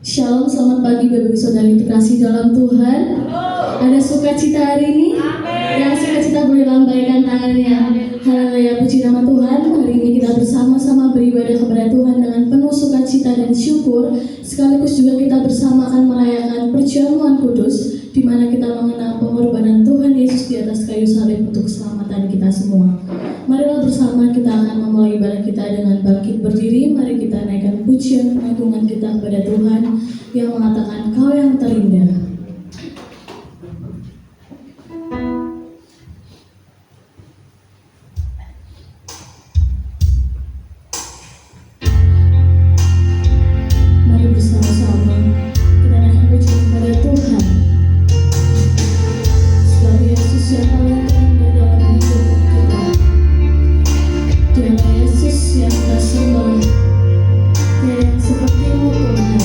Shalom, selamat pagi Bapak Ibu Saudari terkasih dalam Tuhan. Ada sukacita hari ini? Yang sukacita boleh lambaikan tangannya. Haleluya, puji nama Tuhan. Hari ini kita bersama-sama beribadah kepada Tuhan dengan penuh sukacita dan syukur. Sekaligus juga kita bersama akan merayakan perjamuan kudus, di mana kita mengenang pengorbanan Tuhan Yesus di atas kayu salib untuk keselamatan kita semua. Marilah bersama kita akan memulai ibadah kita dengan bangkit berdiri. Mari kita naikkan pujian pengagungan kita kepada Tuhan yang mengatakan Kau yang terindah. Mari bersama-sama kita naikkan pujian kepada Tuhan. Sebab Yesus yang paling terindah dalam hidup kita. Dialah Yesus yang kita sembah, Dia yang seperti-Mu Tuhan.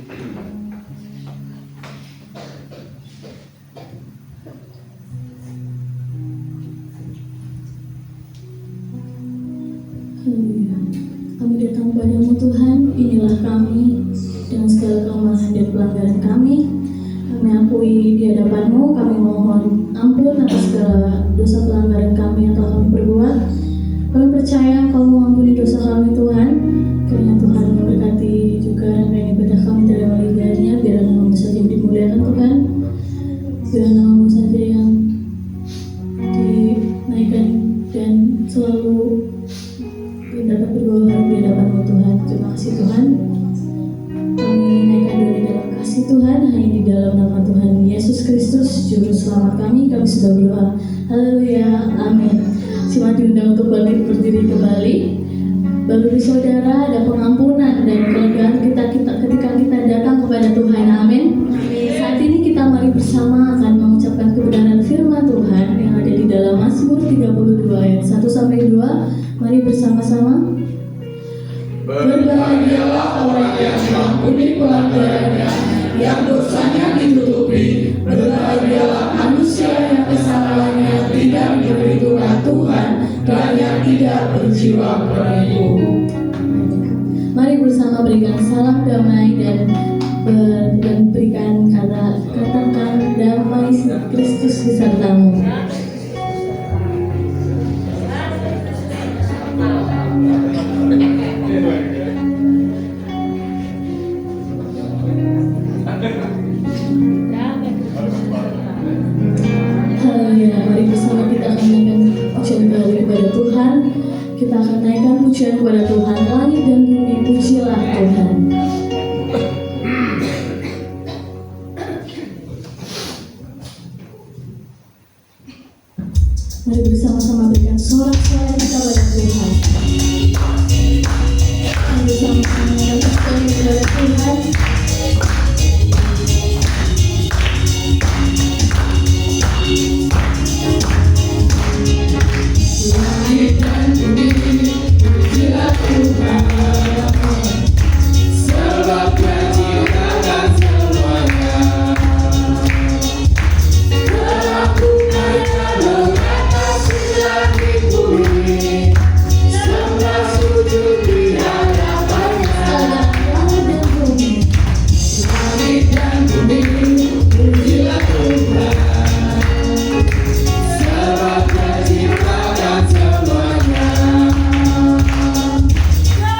Haleluya. Kami datang padamu Tuhan, inilah kami dengan segala kelemahan dan pelanggaran kami. Kami akui di hadapan-Mu, kami mohon ampun atas segala dosa pelanggaran kami yang telah kami perbuat. Kami percaya Engkau mengampuni dosa kami Tuhan. Kiranya Tuhan memberkati juga rangkaian ibadah kami dalam ibadahnya, biar nama-Mu saja yang dimuliakan Tuhan, biar nama-Mu saja yang dinaikkan dan selalu dapat bergolak di hadapan-Mu Tuhan. Terima kasih Tuhan. Kami naikkan doa di dalam kasih Tuhan, hanya di dalam nama Tuhan Yesus Kristus Juru Selamat kami sudah berdoa. Haleluya, amin. Simak diundang untuk bangkit berdiri kembali. Bagi saudara, ada pengampunan dan kelegaan kita ketika kita datang kepada Tuhan, amin. Saat ini kita mari bersama akan mengucapkan kebenaran firman Tuhan yang ada di dalam Mazmur 32 ayat 1-2. Mari bersama-sama. Berbahagialah orang yang mengampuni pelanggarannya, yang dosanya ditutupi. Berbahagialah manusia yang kesalahannya tidak diperhitungkan Tuhan, dan yang tidak berjiwa penipu. Mari bersama berikan salam damai dan berikan katakan damai Kristus besertamu. Haleluya, mari bersama kita akan naikkan pujian baru kepada Tuhan. Kita akan naikkan pujian kepada Tuhan. Langit dan bumi, pujilah Tuhan. Mari bersama-sama berikan sorak-sorai kita kepada Tuhan. Mari bersama-sama menyanyikan kepada Tuhan. Langit dan bumi, pujilah Tuhan, sebab Dia ciptakan semuanya. Kelakuannya mengatasi langit bumi, semua sujud di hadapannya. Langit dan bumi, pujilah Tuhan, sebab Dia ciptakan semuanya.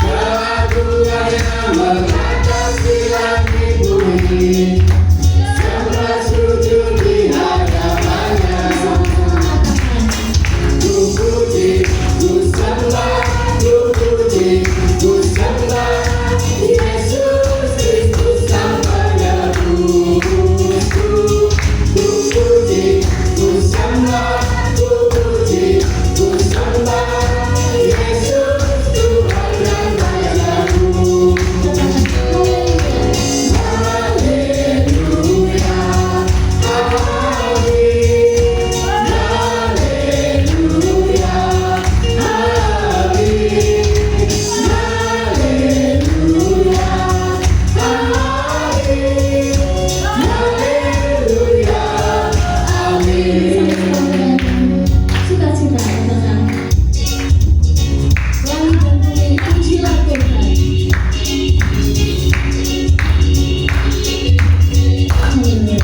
Kelakuannya mengatasi langit bumi, semua sujud di hadapannya. Ku puji, ku sembah, ku puji, ku sembah Yesus Kristus Sang Penebusku. Ku puji, ku sembah, ku puji, ku sembah Yesus Tuhan dan Rajaku. Haleluya, amin. Haleluya, amin. Haleluya, amin. Haleluya, amin. Sukacita katakan. Langit dan bumi, pujilah Tuhan. Haleluya.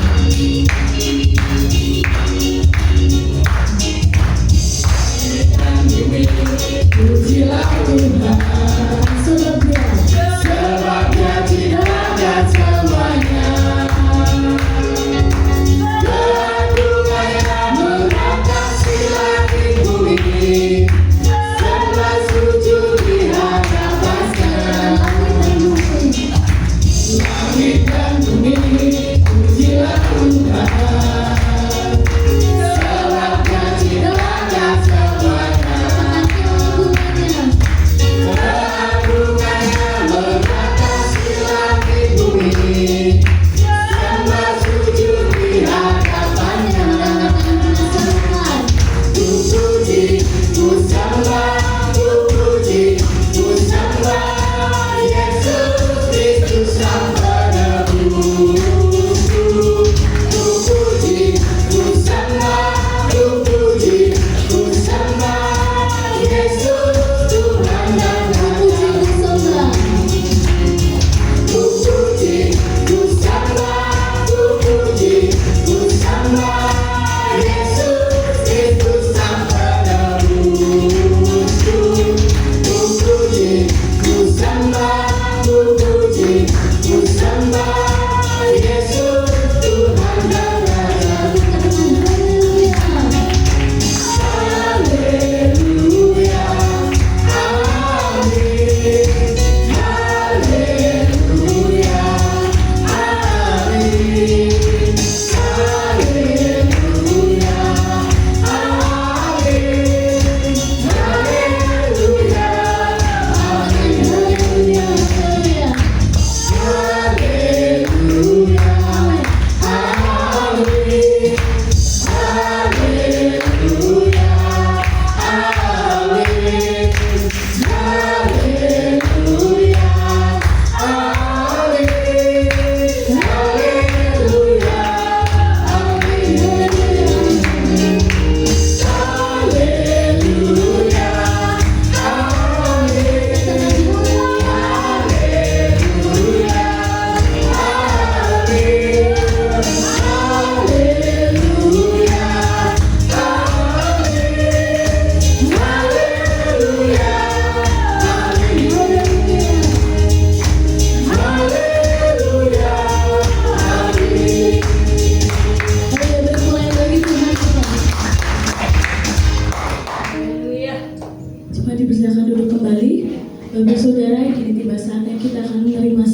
Pujilah Tuhan, Sebab Dia sebab Dia ciptakan semuanya. Kelakuannya mengatasi langit bumi, semua sujud di hadapannya. Langit dan bumi, pujilah Tuhan, sebab Dia ciptakan semuanya. Kelakuannya mengatasi langit bumi, semua sujud di hadapannya. Ku puji, ku sembah, ku puji, ku sembah Yesus Kristus Sang Penebusku.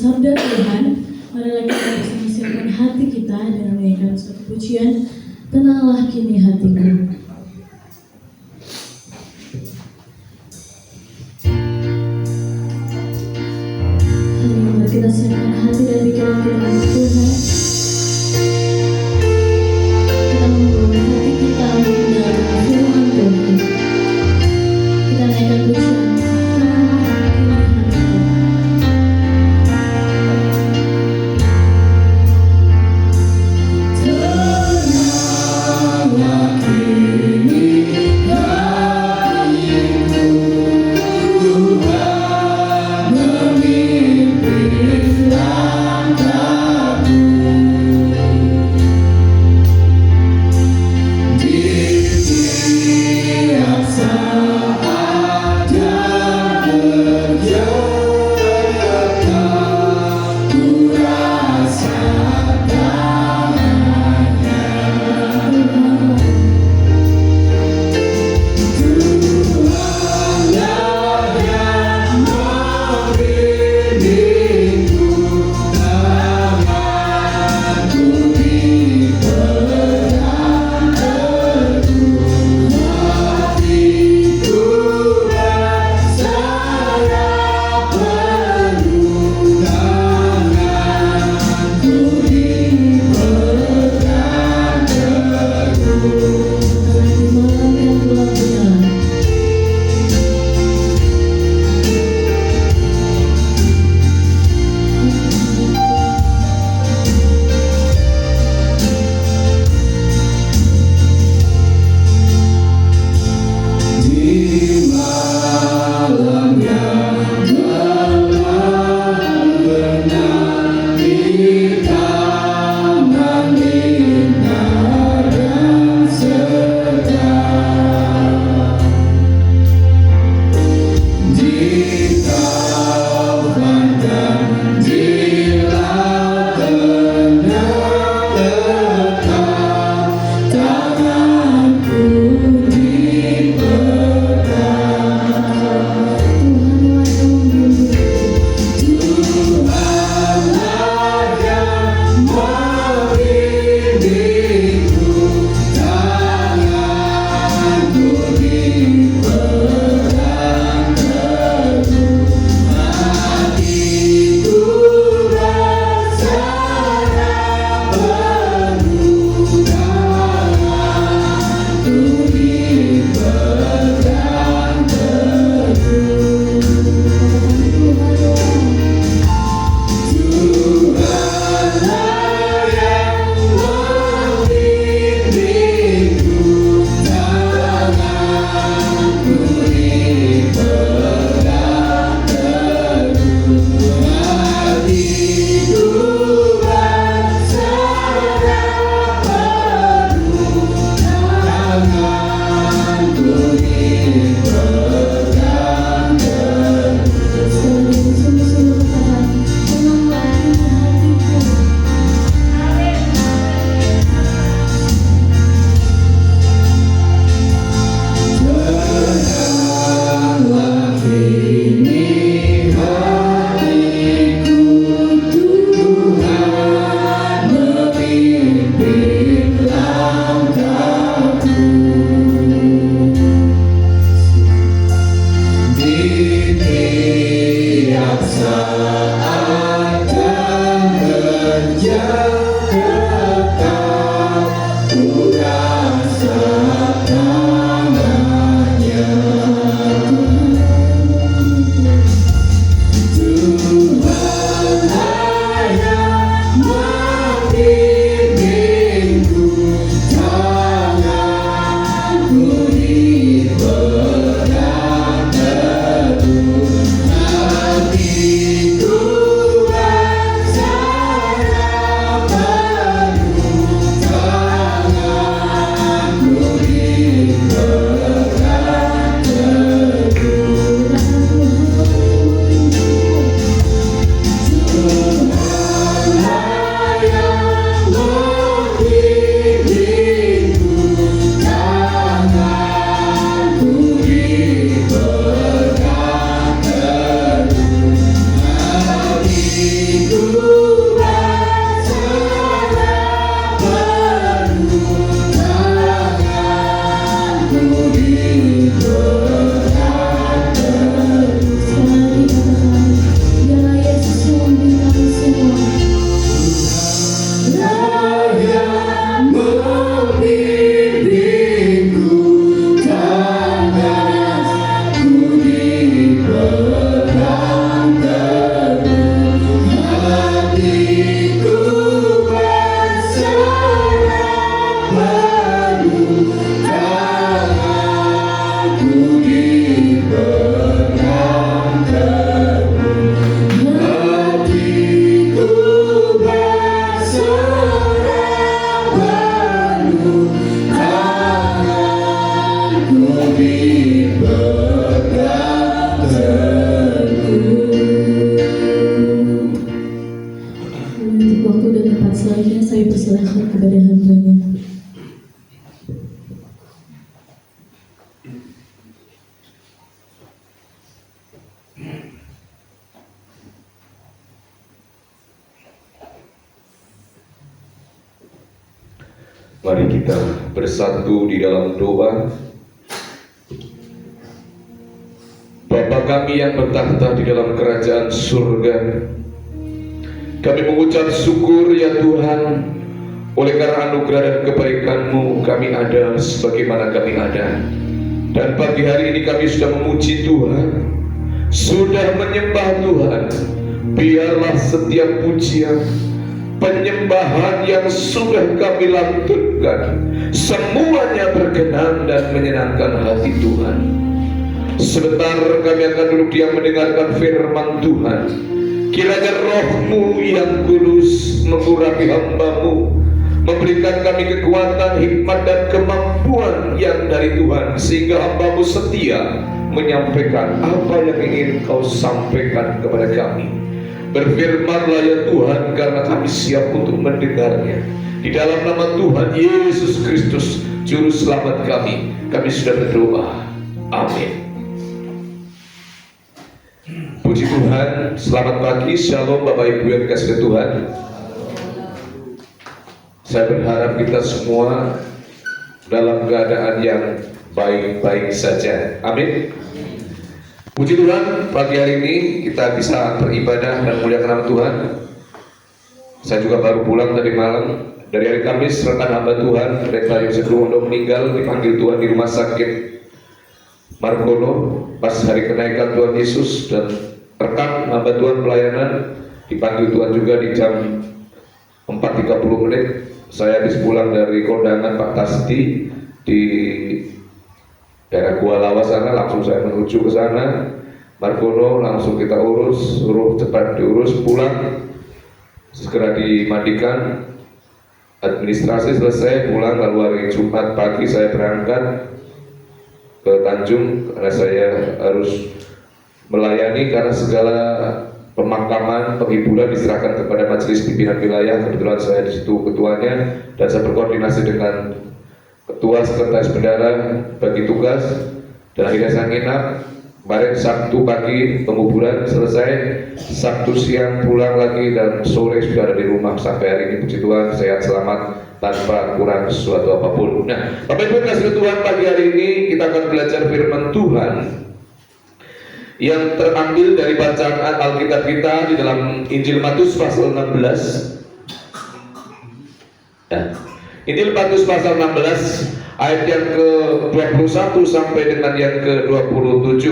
sabda Tuhan, marilah kita bersama siapkan hati kita dengan menyanyikan suatu pujian, tenanglah kini hatiku. Mari kita siapkan hati dan pikiran kita untuk Tuhan. Kita membawa hati kita untuk mendengarkan firman Tuhan. Kita naikkan pujian. Tuhan memimpin dipersilahkan kepada hamba-Nya. Mari kita bersatu di dalam doa. Bapa kami yang bertahta di dalam kerajaan surga, kami mengucap syukur ya Tuhan, oleh karena anugerah dan kebaikan-Mu kami ada sebagaimana kami ada. Dan pagi hari ini kami sudah memuji Tuhan, sudah menyembah Tuhan. Biarlah setiap pujian, penyembahan yang sudah kami lantunkan semuanya berkenan dan menyenangkan hati Tuhan. Sebentar kami akan duduk diam mendengarkan firman Tuhan. Kiranya Roh-Mu yang kudus mengurapi hamba-Mu, memberikan kami kekuatan, hikmat dan kemampuan yang dari Tuhan, sehingga hamba-Mu setia menyampaikan apa yang ingin Kau sampaikan kepada kami. Berfirmanlah ya Tuhan, karena kami siap untuk mendengarnya. Di dalam nama Tuhan Yesus Kristus, Juru Selamat kami sudah berdoa. Amin. Puji Tuhan, selamat pagi, shalom Bapak Ibu yang dikasihi Tuhan. Saya berharap kita semua dalam keadaan yang baik-baik saja. Amin. Puji Tuhan, pagi hari ini kita bisa beribadah dan muliakan nama Tuhan. Saya juga baru pulang tadi malam dari hari Kamis. Rekan hamba Tuhan, Pendeta Yosef Ruwondo meninggal, dipanggil Tuhan di rumah sakit Margono pas hari kenaikan Tuhan Yesus, dan rekan hamba Tuhan pelayanan dipanggil Tuhan juga di jam 4.30. Saya habis pulang dari kondangan Pak Tasdi di daerah Gua Lawa sana, langsung saya menuju ke sana Margono, langsung kita urus, suruh cepat diurus, pulang segera dimandikan, administrasi selesai, pulang. Lalu hari Jumat pagi saya berangkat ke Tanjung karena saya harus melayani, karena segala pemakaman, penghiburan diserahkan kepada majelis pimpinan wilayah. Kebetulan saya di situ ketuanya, dan saya berkoordinasi dengan ketua sekretaris bendara bagi tugas, dan akhirnya saya nginap. Kemarin Sabtu pagi penguburan selesai, Sabtu siang pulang lagi, dan sore sudah ada di rumah. Sampai hari ini puji Tuhan sehat selamat tanpa kurang sesuatu apapun. Nah, Bapak Ibu kasih Tuhan, pagi hari ini kita akan belajar firman Tuhan yang terambil dari bacaan Alkitab kita di dalam Injil Matius pasal 16. Nah, Injil Matius pasal 16 ayat yang ke-21 sampai dengan yang ke-27.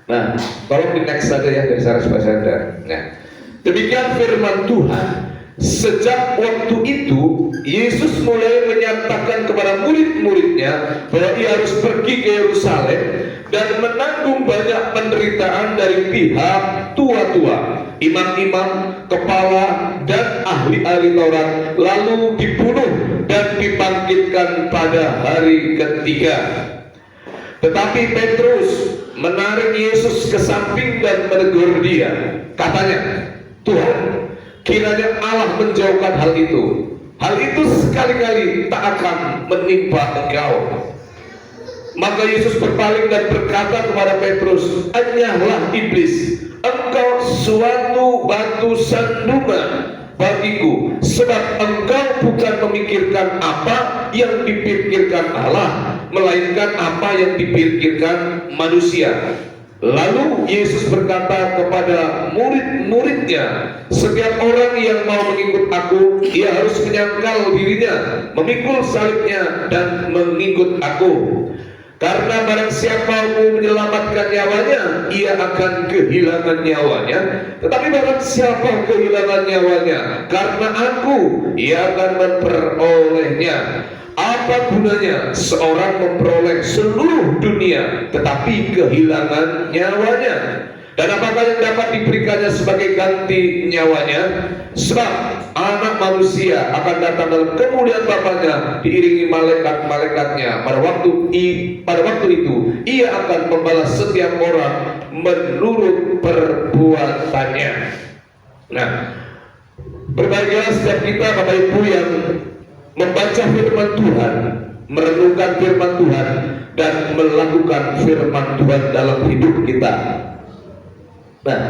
Nah, tolong di next saja ya dari Saras Basanda. Nah, demikian firman Tuhan. Sejak waktu itu Yesus mulai menyatakan kepada murid-muridnya bahwa ia harus pergi ke Yerusalem dan menanggung banyak penderitaan dari pihak tua-tua, imam-imam, kepala, dan ahli-ahli Taurat, lalu dibunuh dan dibangkitkan pada hari ketiga. Tetapi Petrus menarik Yesus ke samping dan menegur dia. Katanya, Tuhan, kiranya Allah menjauhkan hal itu. Hal itu sekali-kali tak akan menimpa engkau. Maka Yesus berpaling dan berkata kepada Petrus, "Enyahlah iblis, engkau suatu batu sandungan bagiku, sebab engkau bukan memikirkan apa yang dipikirkan Allah, melainkan apa yang dipikirkan manusia." Lalu Yesus berkata kepada murid-muridnya, "Setiap orang yang mau mengikut aku, ia harus menyangkal dirinya, memikul salibnya, dan mengikut aku. Karena barang siapa mau menyelamatkan nyawanya, ia akan kehilangan nyawanya. Tetapi barang siapa kehilangan nyawanya karena aku, ia akan memperolehnya. Apa gunanya seorang memperoleh seluruh dunia tetapi kehilangan nyawanya? Dan apakah yang dapat diberikannya sebagai ganti nyawanya? Sebab Anak Manusia akan datang dalam kemuliaan Bapanya diiringi malaikat-malaikatnya. Pada waktu itu ia akan membalas setiap orang menurut perbuatannya." Nah, Berbahagialah setiap kita Bapak Ibu yang membaca firman Tuhan, merenungkan firman Tuhan, dan melakukan firman Tuhan dalam hidup kita. Nah,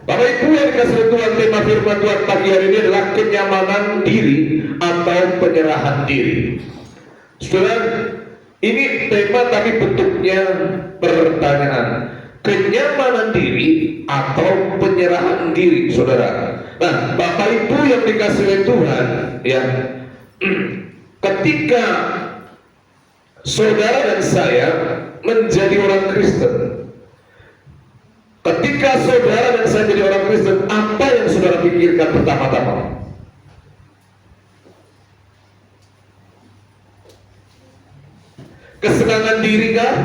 Bapak Ibu yang dikasihi Tuhan, tema firman Tuhan pagi hari ini adalah kenyamanan diri atau penyerahan diri. Saudara, ini tema tapi bentuknya pertanyaan. Kenyamanan diri atau penyerahan diri, saudara. Nah, Bapak Ibu yang dikasihi Tuhan, ya, ketika saudara dan saya menjadi orang Kristen, ketika saudara dan saya menjadi orang Kristen, apa yang saudara pikirkan pertama-tama? Kesenangan diri kah?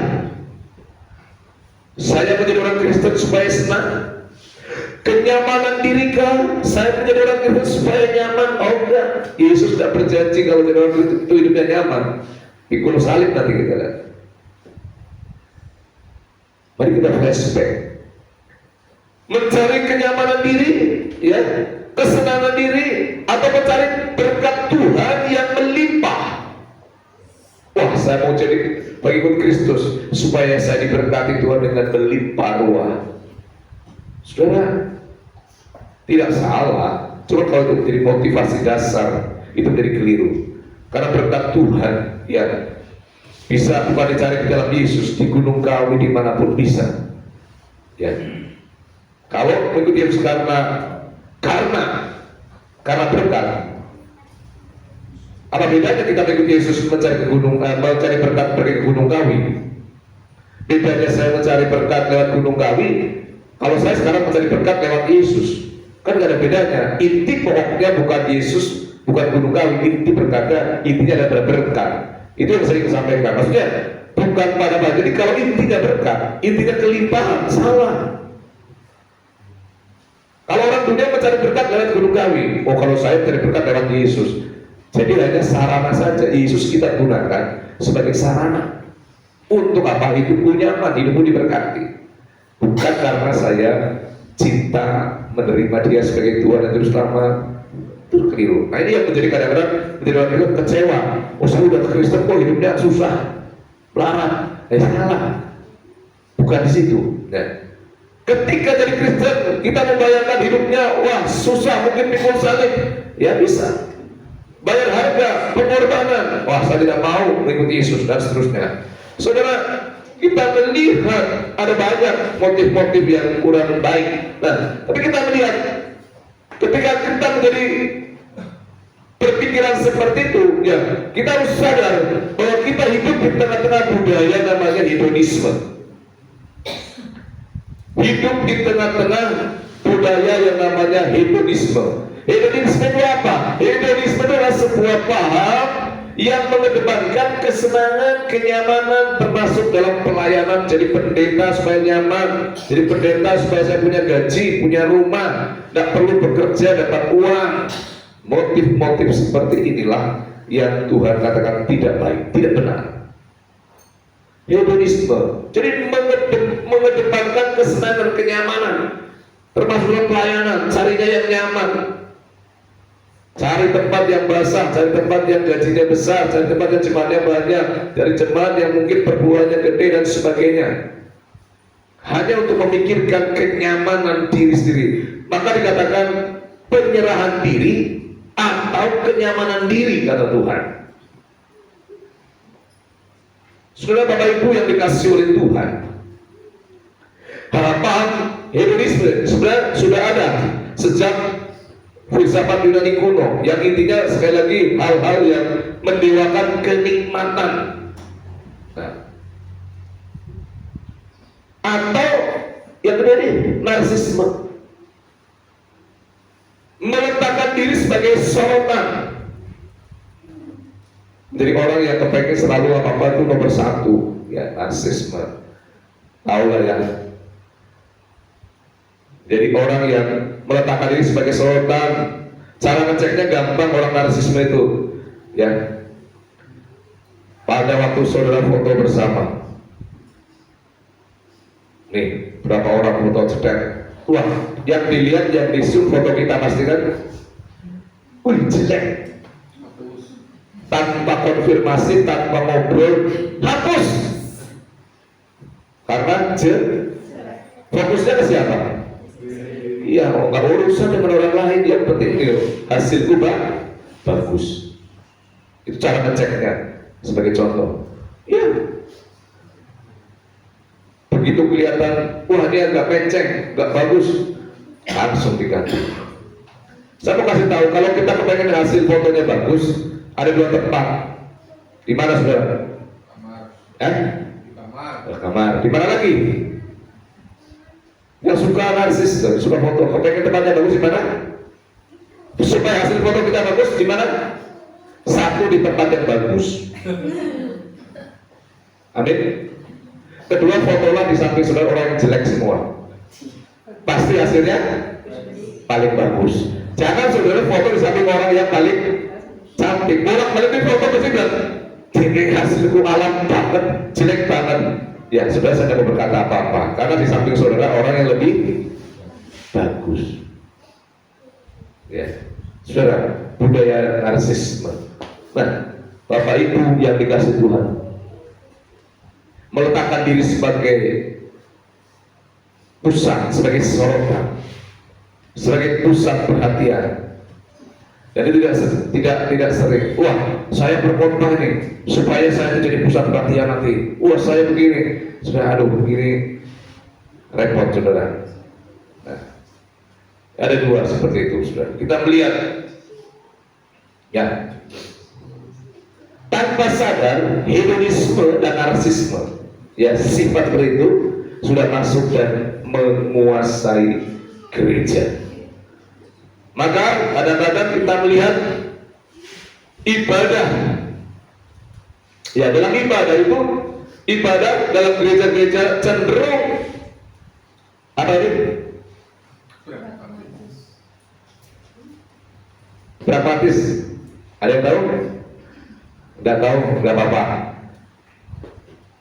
Saya menjadi orang Kristen supaya senang. Kenyamanan diri kah? Saya menjadi orang Kristen supaya nyaman. Oh enggak, Yesus tidak berjanji kalau jadi orang Kristen itu hidupnya nyaman. Pikul salib nanti kita lihat. Mari kita flashback. Mencari kenyamanan diri, ya, kesenangan diri, atau mencari berkat Tuhan yang melimpah. Wah, saya mau jadi pengikut Kristus supaya saya diberkati Tuhan dengan melimpah ruah. Saudara, tidak salah. Cuma kalau itu menjadi motivasi dasar, itu menjadi keliru. Karena berkat Tuhan, ya, bisa bukan dicari di dalam Yesus, di gunung kawi dimanapun bisa. Ya, kalau mengikuti Yesus karena berkat. Apa bedanya kita mengikuti Yesus mencari berkat pergi ke gunung kawi? Bedanya saya mencari berkat lewat gunung kawi, kalau saya sekarang mencari berkat lewat Yesus, kan gak ada bedanya. Inti pokoknya bukan Yesus, bukan gunung kawi, inti berkatnya, intinya adalah berkat. Itu yang sering disampaikan. Maksudnya bukan pada bagian. Jadi kalau intinya berkat, intinya kelimpahan, salah. Kalau orang dunia mencari berkat lewat gunung kawi, oh kalau saya mencari berkat lewat Yesus. Jadi hanya sarana saja. Yesus kita gunakan sebagai sarana. Untuk apa? Hidupku nyaman, hidupku diberkati. Bukan karena saya cinta menerima dia sebagai Tuhan dan terus lama. Itu keliru. Nah ini yang menjadi kadang-kadang menjadi orang Kristen kecewa. Oh saya udah Kristen kok hidupnya susah, melarat. Salah. Bukan di situ. Nah, ketika jadi Kristen kita membayangkan hidupnya wah susah, mungkin pikul salib. Ya bisa. Bayar harga, pengorbanan. Wah saya tidak mau mengikuti Yesus dan seterusnya. Saudara, kita melihat ada banyak motif-motif yang kurang baik. Nah, tapi kita melihat ketika kita menjadi berpikiran seperti itu, ya kita harus sadar bahwa kita hidup di tengah-tengah budaya namanya hedonisme. Hidup di tengah-tengah budaya yang namanya hedonisme. Hedonisme itu apa? Hedonisme itu adalah sebuah paham yang mengedepankan kesenangan, kenyamanan, termasuk dalam pelayanan. Jadi pendeta supaya nyaman, jadi pendeta supaya saya punya gaji, punya rumah, tidak perlu bekerja, dapat uang. Motif-motif seperti inilah yang Tuhan katakan tidak baik, tidak benar. Hedonisme, jadi mengedepankan kesenangan, kenyamanan, termasuk dalam pelayanan, carinya yang nyaman. Cari tempat yang basah, cari tempat yang gajinya besar, cari tempat yang jemaatnya banyak, cari jemaat yang mungkin perbuahannya gede dan sebagainya. Hanya untuk memikirkan kenyamanan diri sendiri. Maka dikatakan penyerahan diri atau kenyamanan diri, kata Tuhan. Saudara Bapak Ibu yang dikasihi oleh Tuhan, harapan hedonisme sebenarnya sudah ada sejak filsafat Yunani kuno, yang intinya sekali lagi hal-hal yang mendewakan kenikmatan. Nah, atau yang kedua ini narsisme, meletakkan diri sebagai sorotan. Jadi orang yang kepengen selalu apa-apa itu nomor satu, ya narsisme. Tahu lah ya. Jadi orang yang meletakkan diri sebagai sorotan, cara ngeceknya gampang orang narsisme itu, ya. Pada waktu saudara foto bersama, nih berapa orang foto cetek, Wah, yang dilihat, yang di-zoom foto kita pasti kan, wih jelek. Tanpa konfirmasi, tanpa ngobrol, hapus. Karena fokusnya ke siapa? Iya, nggak urusan dengan orang lain, yang penting itu hasilku bagus. Itu cara ngeceknya. Sebagai contoh, ya begitu kelihatan, wah dia nggak penceng, nggak bagus, langsung diganti. Saya mau kasih tahu, kalau kita kepengen hasil fotonya bagus, ada dua tempat. Di mana saudara? Kamar. Di Kamar. kamar. Di mana lagi? Yang suka narsis, suka foto, kepengen tempatnya bagus di mana? Supaya hasil foto kita bagus, di mana? Satu, di tempat yang bagus. Amin. Kedua, fotolah di samping saudara orang yang jelek semua. Pasti hasilnya paling bagus. Jangan saudara foto di samping orang yang paling cantik. Bolak-balik di foto pasti bilang, ini hasilku alam banget, jelek banget. Ya, saudara saya tidak mau berkata apa-apa, karena di samping saudara orang yang lebih bagus. Ya, saudara, budaya narsisme. Nah, Bapak Ibu yang dikasih Tuhan, meletakkan diri sebagai pusat, sebagai sorotan, sebagai pusat perhatian. Jadi tidak sering, wah saya berkorban nih supaya saya jadi pusat perhatian nanti. Wah saya begini, sudah aduh begini, repot saudara. Nah, ada dua seperti itu saudara. Kita melihat, ya, tanpa sadar hedonisme dan narsisme, ya sifat seperti itu sudah masuk dan menguasai gereja. Maka kadang-kadang kita melihat ibadah, ya dalam ibadah itu, ibadah dalam gereja-gereja cenderung apa ini? Pragmatis. Ada yang tahu? Nggak tahu, nggak apa-apa.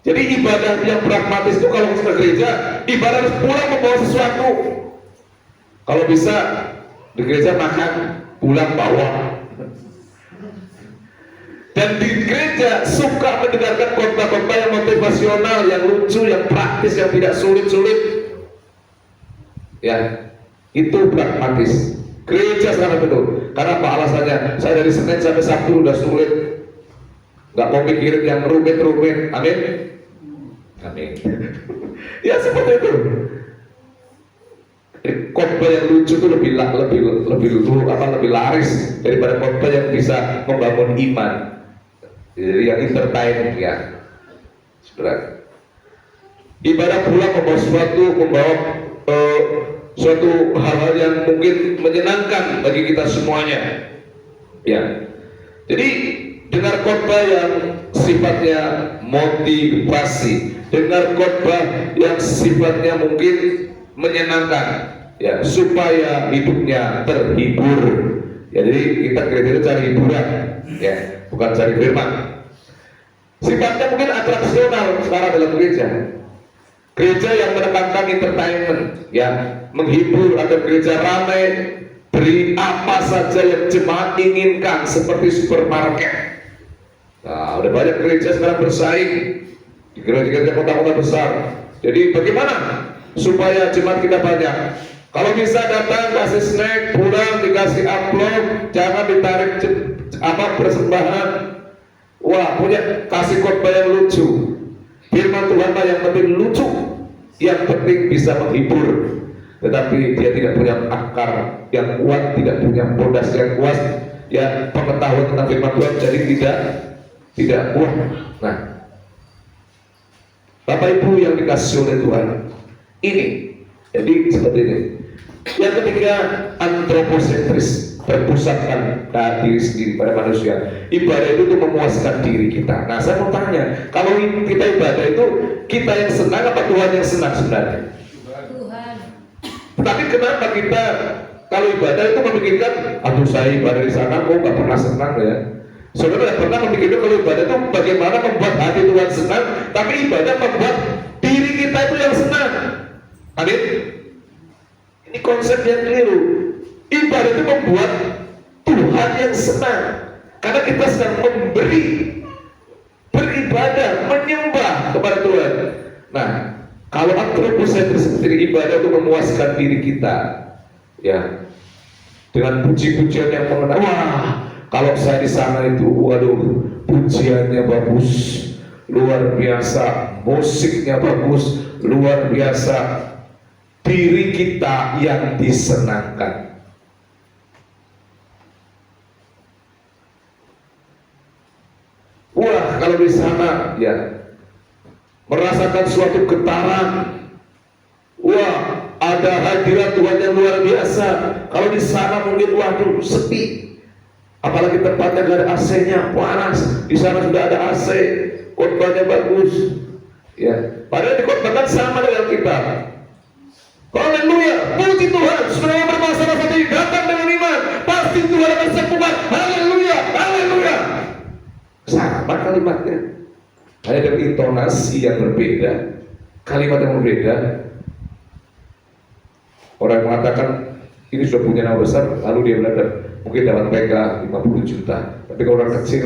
Jadi ibadah yang pragmatis itu kalau ke gereja, ibadah harus pulang membawa sesuatu. Kalau bisa di gereja makan, pulang bawa. Dan di gereja suka mendengarkan khotbah-khotbah yang motivasional, yang lucu, yang praktis, yang tidak sulit-sulit. Ya, itu pragmatis. Gereja sangat betul. Karena apa alasannya? Saya dari Senin sampai Sabtu udah sulit, nggak mau mikirin yang rumit-rumit. Amin. Amin. Ya seperti itu. Khotbah yang lucu itu lebih laris daripada khotbah yang bisa membangun iman. Jadi yang entertain, ya. Saudara. Ibadah pulang membawa suatu hal-hal yang mungkin menyenangkan bagi kita semuanya. Ya. Jadi dengar khotbah yang sifatnya motivasi, dengar khotbah yang sifatnya mungkin menyenangkan, ya, supaya hidupnya terhibur. Ya, jadi kita gereja cari hiburan, ya, bukan cari firman. Sifatnya mungkin atraksional sekarang dalam gereja. Gereja yang menekankan entertainment, ya, menghibur, atau gereja ramai, beri apa saja yang jemaat inginkan seperti supermarket. Nah, udah banyak gereja sekarang bersaing di gereja-gereja kota-kota besar. Jadi bagaimana supaya jemaat kita banyak? Kalau bisa datang kasih snack, pulang dikasih amplop, jangan ditarik persembahan. Wah, punya kasih khotbah yang lucu. Firman Tuhan yang penting lucu, yang penting bisa menghibur. Tetapi dia tidak punya akar yang kuat, tidak punya pondasi yang kuat, ya, pengetahuan tentang firman Tuhan, jadi tidak kuat. Nah, Bapak Ibu yang dikasih oleh Tuhan, ini jadi seperti ini. Yang ketiga, antroposentris, berpusatkan diri sendiri pada manusia. Ibadah itu untuk memuaskan diri kita. Nah, saya mau tanya, kalau kita ibadah itu kita yang senang apa Tuhan yang senang sebenarnya? Tuhan. Tapi kenapa kita kalau ibadah itu memikirkan, aduh saya ibadah di sana kok nggak pernah senang ya? Saudara tidak pernah memikirkan kalau ibadah itu bagaimana membuat hati Tuhan senang, tapi ibadah membuat diri kita itu yang senang. Amin. Ini konsep yang keliru. Ibadah itu membuat Tuhan yang senang, karena kita sedang memberi, beribadah, menyembah kepada Tuhan. Nah, kalau antroposentris sendiri ibadah untuk memuaskan diri kita, ya, dengan puji-pujian yang mengenai, wah, kalau saya di sana itu, waduh, pujiannya bagus, luar biasa, musiknya bagus, luar biasa, diri kita yang disenangkan. Wah, kalau di sana, ya, merasakan suatu getaran, wah, ada hadirat Tuhan yang luar biasa. Kalau di sana mungkin waduh sepi, apalagi tempatnya gak ada AC-nya, panas. Di sana sudah ada AC, khotbahnya bagus, ya. Padahal di khotbah sama dengan kita. Haleluya, puji Tuhan. Saudara bermasalah saat ini datang dengan iman, pasti Tuhan akan sembuhkan. Haleluya, haleluya. Sama kalimatnya, hanya dengan intonasi yang berbeda, kalimat yang berbeda. Orang mengatakan ini sudah punya nama besar, lalu dia belajar mungkin dapat PK 50 juta, tapi kalau orang kecil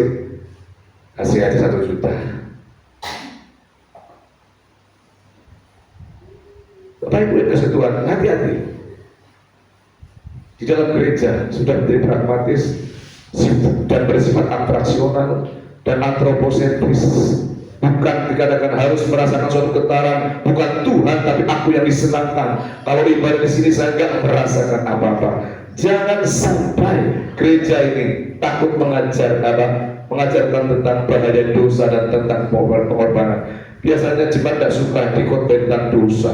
kasih aja 1 juta. Bapak Ibu yang kasih Tuhan, hati-hati. Di dalam gereja sudah menjadi pragmatis dan bersifat atraksional dan antroposentris. Bukan dikatakan harus merasakan suatu getaran, bukan Tuhan tapi aku yang disenangkan. Kalau ibadah di sini saya nggak merasakan apa-apa. Jangan sampai gereja ini takut mengajarkan tentang bahaya dosa dan tentang pengorbanan. Biasanya jemaat tidak suka dikhotbah tentang dosa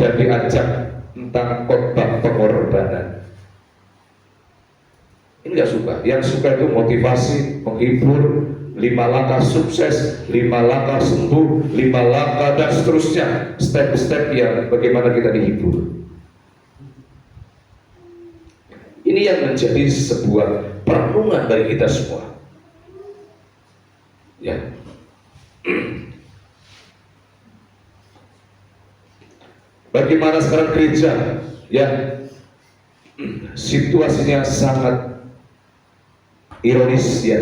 dan diajak tentang khotbah pengorbanan. Ini nggak suka. Yang suka itu motivasi, menghibur, 5 langkah sukses, 5 langkah sembuh, 5 langkah dan seterusnya, step-step yang bagaimana kita dihibur. Ini yang menjadi sebuah perenungan bagi kita semua. Ya. Bagaimana sekarang gereja? Ya, situasinya sangat ironis ya.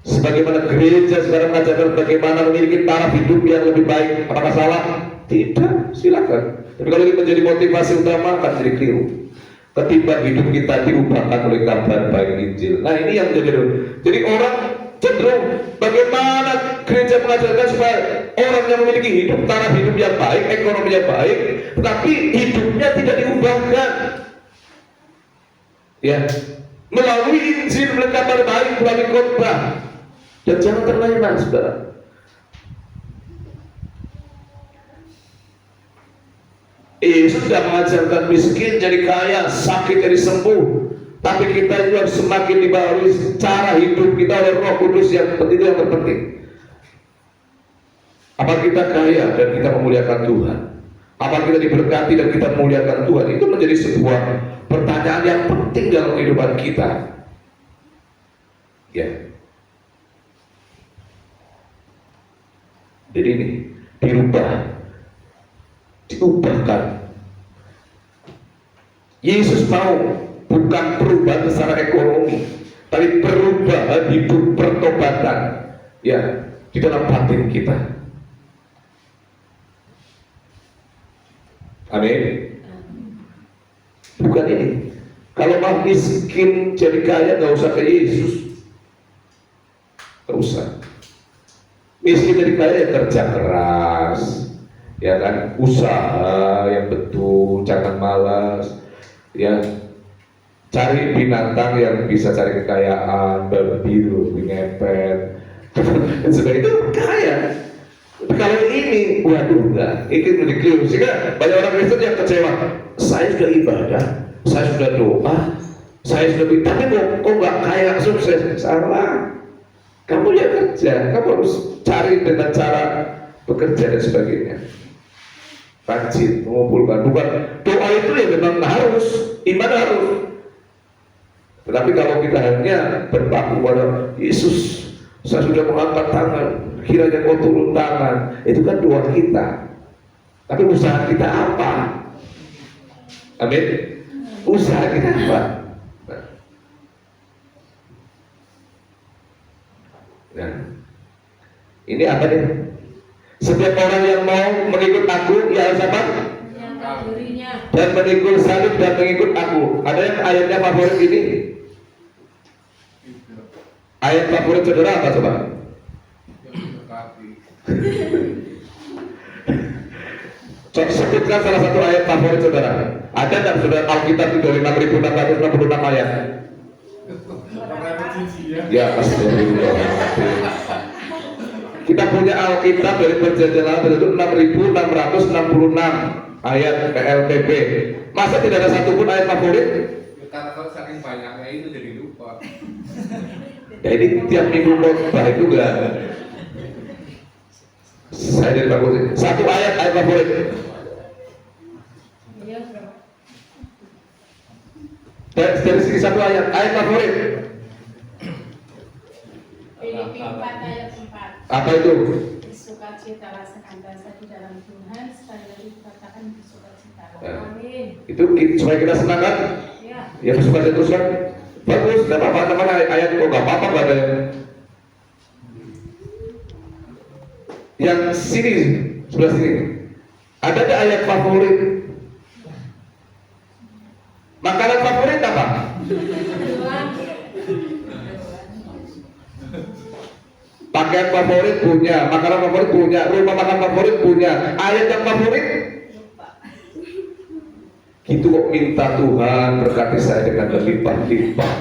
Sebagaimana gereja sekarang mengajarkan bagaimana memiliki taraf hidup yang lebih baik, apakah salah? Tidak, silakan. Tapi kalau ini menjadi motivasi utama akan jadi keliru. Ketimbang hidup kita diubahkan oleh kabar baik Injil. Nah ini yang menjadi. Jadi orang cenderung bagaimana gereja mengajarkan supaya orang yang memiliki hidup taraf hidup yang baik, ekonominya baik, tetapi hidupnya tidak diubahkan. Ya, melalui Injil, melalui kabar baik, melalui khotbah. Dan jangan terlena, saudara. Yesus sudah mengajarkan miskin jadi kaya, sakit jadi sembuh. Tapi kita juga semakin dibaharui cara hidup kita oleh Roh Kudus yang itu yang terpenting. Apa kita kaya dan kita memuliakan Tuhan? Apa kita diberkati dan kita memuliakan Tuhan? Itu menjadi sebuah pertanyaan yang penting dalam kehidupan kita. Ya. Jadi ini diubahkan. Yesus mau bukan perubahan secara ekonomi, tapi perubahan hidup, pertobatan ya di dalam batin kita. Amin. Bukan ini. Kalau mau miskin jadi kaya nggak usah ke Yesus, nggak usah. Miskin jadi kaya ya kerja keras, ya kan, usaha yang betul, jangan malas, ya. Cari binatang yang bisa cari kekayaan, babi, ngepet, dan sebagainya, itu kaya. Tapi kalau ini, waduh enggak, ini menjadi keliru. Sehingga banyak orang Kristen yang kecewa. Saya sudah ibadah, saya sudah doa, saya sudah tapi kok nggak kaya sukses? Salah. Kamu ya kerja, kamu harus cari dengan cara bekerja dan sebagainya. Rajin, mengumpulkan. Bukan doa itu ya memang harus, iman harus. Tetapi kalau kita hanya berpaku pada Yesus, saya sudah mengangkat tangan, kiranya kau turun tangan, itu kan doa kita. Tapi usaha kita apa? Amin. Usaha kita apa? Nah, ini apa nih? Setiap orang yang mau mengikut aku, ya harus apa? Dan memikul salib dan mengikut aku. Ada yang ayatnya favorit ini? Ayat favorit saudara apa coba? Sebutkan salah satu ayat favorit saudara. Ada nggak saudara Alkitab itu dari 6.666 ayat? Ya, astagfirullah. Kita punya Alkitab dari Perjanjian Lama itu 6.666 ayat PLPB. Masa tidak ada satupun ayat favorit? Karena kalau saking banyaknya itu jadi lupa. Ya ini tiap minggu khotbah itu enggak. Saya dari bagus. Satu ayat favorit. Dari segi satu ayat favorit. Filipi 4 ayat 4. Apa itu? Bersukacitalah senantiasa di dalam Tuhan, sekali lagi dikatakan bersukacitalah. Ya. Amin. Itu supaya kita senang kan? Ya. Ya bersukacita terus kan? Bagus, tidak apa-apa teman ayat itu nggak apa-apa nggak ada yang sini sebelah sini. Ada nggak ayat favorit? Makanan favorit apa? Pakaian favorit punya, makanan favorit punya, rumah makan favorit punya, ayat yang favorit? Gitu kok minta Tuhan berkati saya dengan berlimpah-limpah.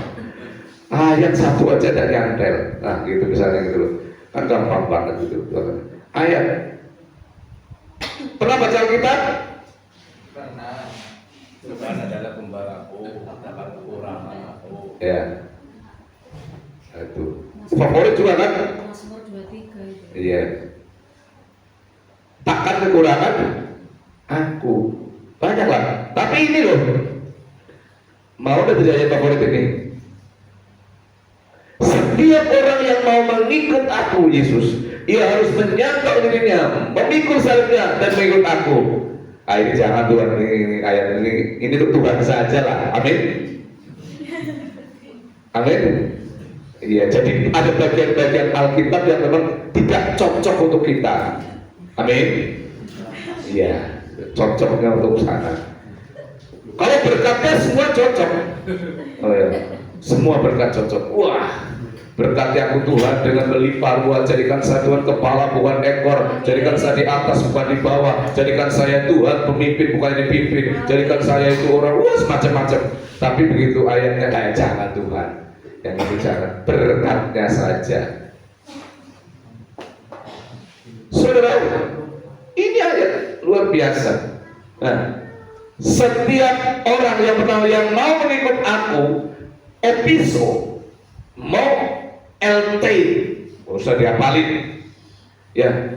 Ayat satu aja dari nyantel. Nah gitu misalnya gitu loh. Kan gampang banget gitu. Ayat. Pernah baca Alkitab? Karena Tuhan adalah gembalaku, dapat kekurangan aku. Ya. Nah, itu. Favorit juga kan? Mazmur 23 itu. Iya. Takkan kekurangan aku. Banyak lah. Tapi ini loh. Mau udah jadi ayat favorit ini. Setiap orang yang mau mengikut aku Yesus, ia harus menyangkal dirinya, memikul salibnya dan mengikut aku. Ini jangan Tuhan, ini ayat ini untuk Tuhan saja lah. Amin. Amin. Iya, jadi ada bagian-bagian Alkitab yang memang tidak cocok untuk kita. Amin. Iya, cocoknya untuk sana. Kalau berkatnya semua cocok. Oh ya, semua berkat cocok. Wah, berkati aku Tuhan dengan melimpah ruah, jadikan saya Tuhan kepala bukan ekor, jadikan saya di atas bukan di bawah, jadikan saya Tuhan pemimpin bukan dipimpin, jadikan saya itu orang semacam-macam. Tapi begitu ayatnya kayak jangan Tuhan, yang itu jangan, berkatnya saja. Saudara, ini ayat luar biasa. Nah, setiap orang yang mau mengikut aku, episo, mau LT, usah diapalin, ya,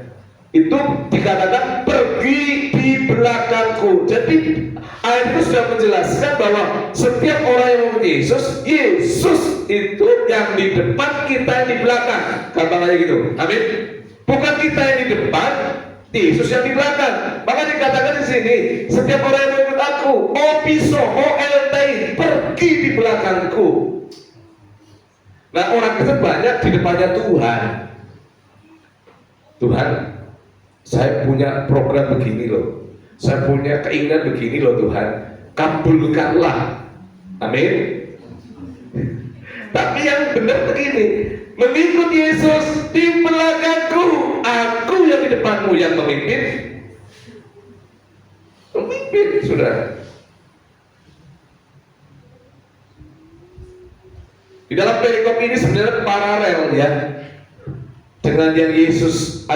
itu dikatakan pergi di belakangku. Jadi ayat itu sudah menjelaskan bahwa setiap orang yang mengikut Yesus, Yesus itu yang di depan, kita yang di belakang. Gampang aja gitu, amin. Bukan kita yang di depan, Yesus yang di belakang. Maka dikatakan di sini, setiap orang yang mengikut aku, opiso, OLT, pergi di belakangku. Nah, orang Kristen banyak di depannya Tuhan. Tuhan, saya punya program begini loh, saya punya keinginan begini loh Tuhan, kabulkanlah. Amin. Tapi yang benar begini, mengikut Yesus di belakangku, aku yang di depanmu yang memimpin. Pemimpin, saudara. Di dalam perikop ini sebenarnya paralel ya dengan yang Yesus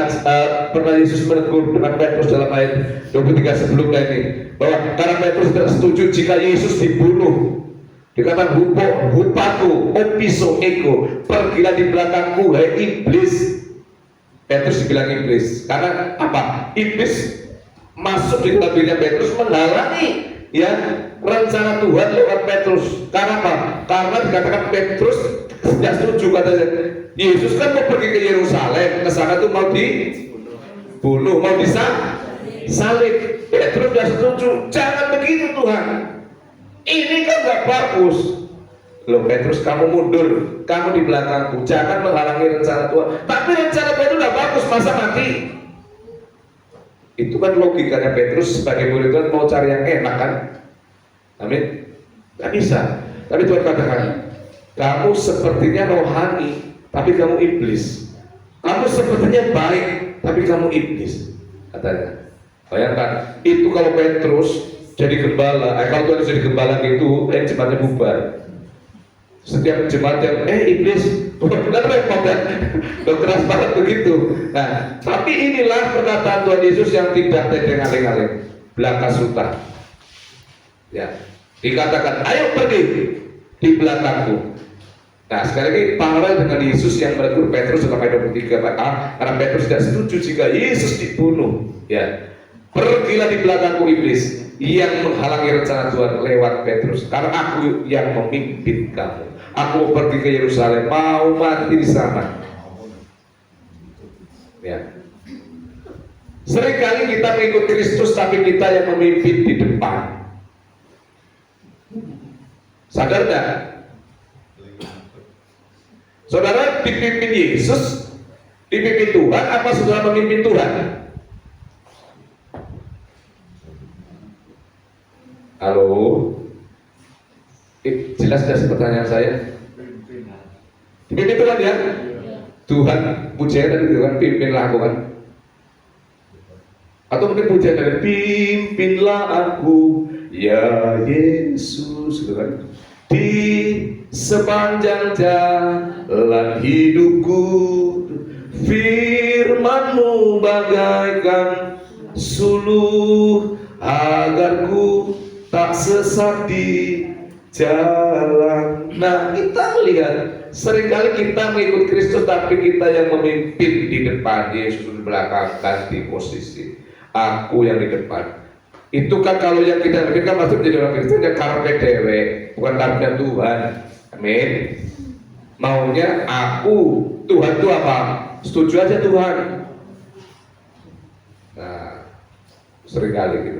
pernah Yesus menegur dengan Petrus dalam ayat 23 sebelumnya ini, bahwa karena Petrus tidak setuju jika Yesus dibunuh, dikatakan hupaku, opiso ego, pergilah di belakangku, hai iblis. Petrus dibilang iblis karena apa? Iblis masuk di dalam dirinya Petrus, menghalangi ya rencana Tuhan lewat Petrus. Karena apa? Karena dikatakan Petrus tidak setuju, katanya Yesus kan mau pergi ke Yerusalem, ke sana tuh mau dibunuh, mau disalib. Petrus tidak setuju, jangan begitu Tuhan. Ini kan gak bagus. Loh Petrus, kamu mundur, kamu di belakangku, jangan menghalangi rencana Tuhan. Tapi rencana Tuhan itu udah bagus, masa mati? Itu kan logikanya Petrus sebagai murid Tuhan mau cari yang enak kan? Amin. Gak bisa. Tapi Tuhan katakan, kamu sepertinya rohani, tapi kamu iblis. Kamu sepertinya baik, tapi kamu iblis. Katanya. Bayangkan, itu kalau Petrus jadi gembala, kalau Tuhan jadi gembala gitu, jemaatnya bubar. Setiap jemaat yang iblis, benar repot kan? Keras banget begitu. Nah, tapi inilah perkataan Tuhan Yesus yang tidak tedeng-aling-aling, belaka suta. Ya, dikatakan, ayo pergi di belakangku. Nah, sekali lagi paralel dengan Yesus yang menegur Petrus dalam ayat 23a, karena Petrus tidak setuju jika Yesus dibunuh. Ya, pergilah di belakangku iblis yang menghalangi rencana Tuhan lewat Petrus, karena aku yang memimpin kamu. Aku mau pergi ke Yerusalem, mau mati di sana. Ya. Seringkali kita mengikut Kristus, tapi kita yang memimpin di depan. Sadar tidak? Saudara dipimpin Yesus, dipimpin Tuhan, apa saudara memimpin Tuhan? Halo? Jelas tidak sih pertanyaan saya? Dipimpin Tuhan ya? Tuhan, pujian dari Tuhan, pimpinlah aku kan? Atau mungkin pujian dari pimpinlah aku, ya Yesus, gitu kan? Di sepanjang jalan hidupku, firman-Mu bagaikan suluh, agar ku tak sesat di jalan. Nah, kita lihat seringkali kita mengikut Kristus, tapi kita yang memimpin di depan, Yesus di belakang, ganti posisi. Aku yang di depan. Itu kan kalau yang kita bikin kan masuk menjadi orang Kristen ya karpe dewe, bukan karpe Tuhan. Amin. Maunya aku, Tuhan itu apa? Setuju aja Tuhan. Nah, seringkali gitu.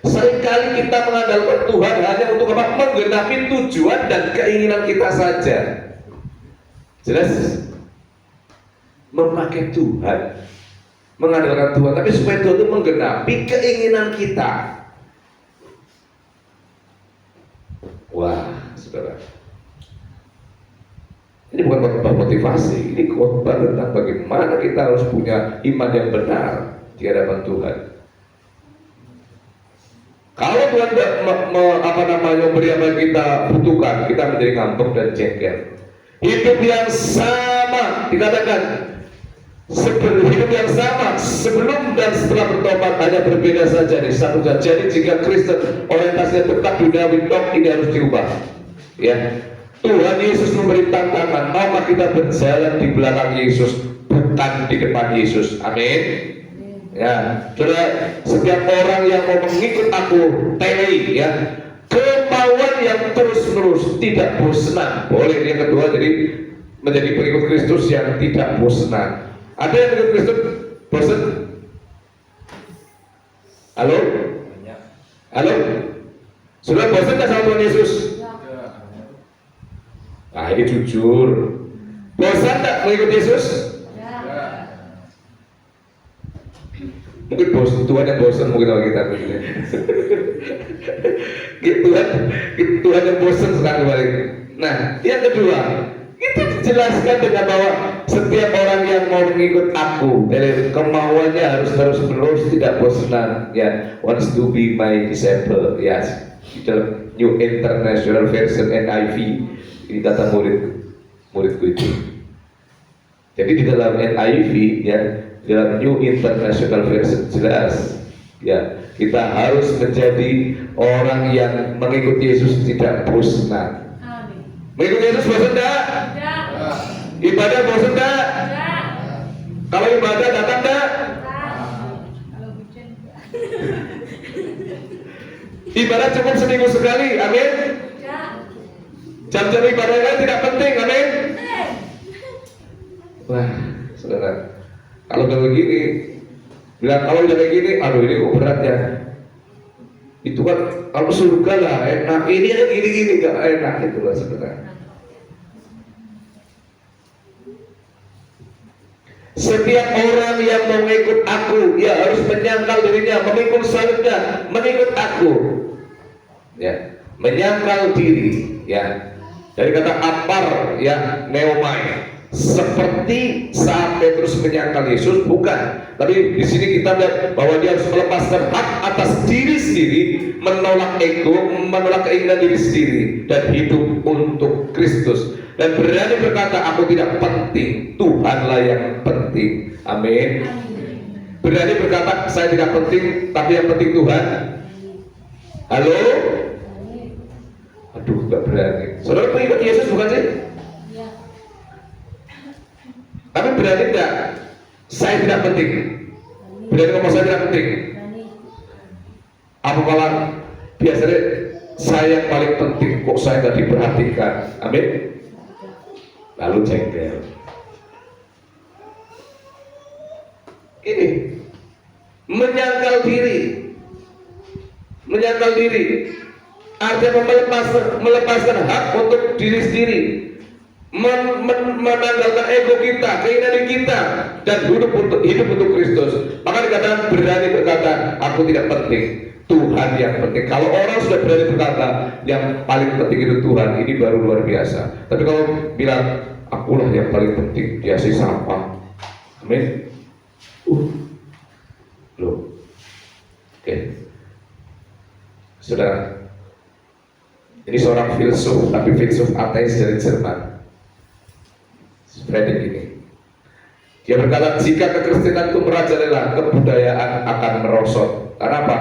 Seringkali kita mengandalkan Tuhan hanya untuk apa? Menggenapi tujuan dan keinginan kita saja. Jelas? Memakai Tuhan, mengandalkan Tuhan, tapi supaya Tuhan itu menggenapi keinginan kita. Wah, saudara, ini bukan khotbah motivasi, ini khotbah tentang bagaimana kita harus punya iman yang benar di hadapan Tuhan. Kalau Tuhan memberi apa yang kita butuhkan, kita menjadi ngambek dan jengkel. Hidup yang sama dikatakan, hidup yang sama sebelum dan setelah bertobat hanya berbeda saja di satu saja. Jadi jika Kristen orientasinya tetap duniawi, ini harus diubah. Ya, Tuhan Yesus memberi tantangan, maukah kita berjalan di belakang Yesus, bukan di depan Yesus. Amin. Ya, saudara, setiap orang yang mau mengikut aku, teli, ya, kemauan yang terus-menerus, tidak bosan. Boleh. Yang kedua, jadi menjadi pengikut Kristus yang tidak bosan. Ada yang pengikut Kristus bosan? Halo? Halo? Sudah bosan nggak sama Tuhan Yesus? Nah, ini jujur. Bosan nggak mengikut Yesus? Mungkin Tuhan yang bosan mungkin sama kita begini. Tuhan yang bosan sekarang kembali. Nah, yang kedua, itu dijelaskan dengan bahwa setiap orang yang mau mengikut aku, kemauannya harus terus-menerus, tidak bosan. Ya, wants to be my disciple. Ya, di dalam New International Version NIV ini kata muridku itu. Jadi di dalam NIV, ya, dalam New International Version jelas, ya, kita harus menjadi orang yang mengikuti Yesus tidak bosan. Mengikuti Yesus bosan enggak? Ibadah bosan enggak? Kalau ibadah datang enggak? Ibadah cukup seminggu sekali, amin. Jam-jam ibadah kan tidak penting, amin. Wah, saudara, kalau udah begini, bilang kalau udah kayak gini, aduh ini kok berat ya. Itu kan kalau surga lah enak, ini yang gini-gini gak enak itu lah sebenarnya. Setiap orang yang mau mengikut aku, ya harus menyangkal dirinya, memikul salibnya, mengikut aku. Ya, menyangkal diri, ya. Dari kata apar, ya, neomai. Seperti saat Petrus menyangkal Yesus, bukan. Tapi di sini kita lihat bahwa dia harus melepaskan hak atas diri sendiri, menolak ego, menolak keinginan diri sendiri, dan hidup untuk Kristus. Dan berani berkata, aku tidak penting, Tuhanlah yang penting. Amin. Berani berkata, saya tidak penting, tapi yang penting Tuhan. Halo? Aduh, gak berani. Saudara pengikut Yesus bukan sih? Tapi berani tidak? Saya tidak penting. Berani ngomong saya tidak penting. Apa malah biasanya saya yang paling penting, kok saya tidak diperhatikan? Amin. Lalu jengkel. Ini menyangkal diri, menyangkal diri artinya melepaskan hak untuk diri sendiri, menanggalkan ego kita, keinginan kita, dan hidup untuk Kristus. Maka dikatakan berani berkata, aku tidak penting, Tuhan yang penting. Kalau orang sudah berani berkata yang paling penting itu Tuhan, ini baru luar biasa. Tapi kalau bilang akulah yang paling penting, dia sih sampah. Amin. Loh. Oke. Saudara, ini seorang filsuf, tapi filsuf ateis dari Jerman. Fredrik ini. Dia berkata, jika kekristenan itu merajalela, kebudayaan akan merosot. Karena apa?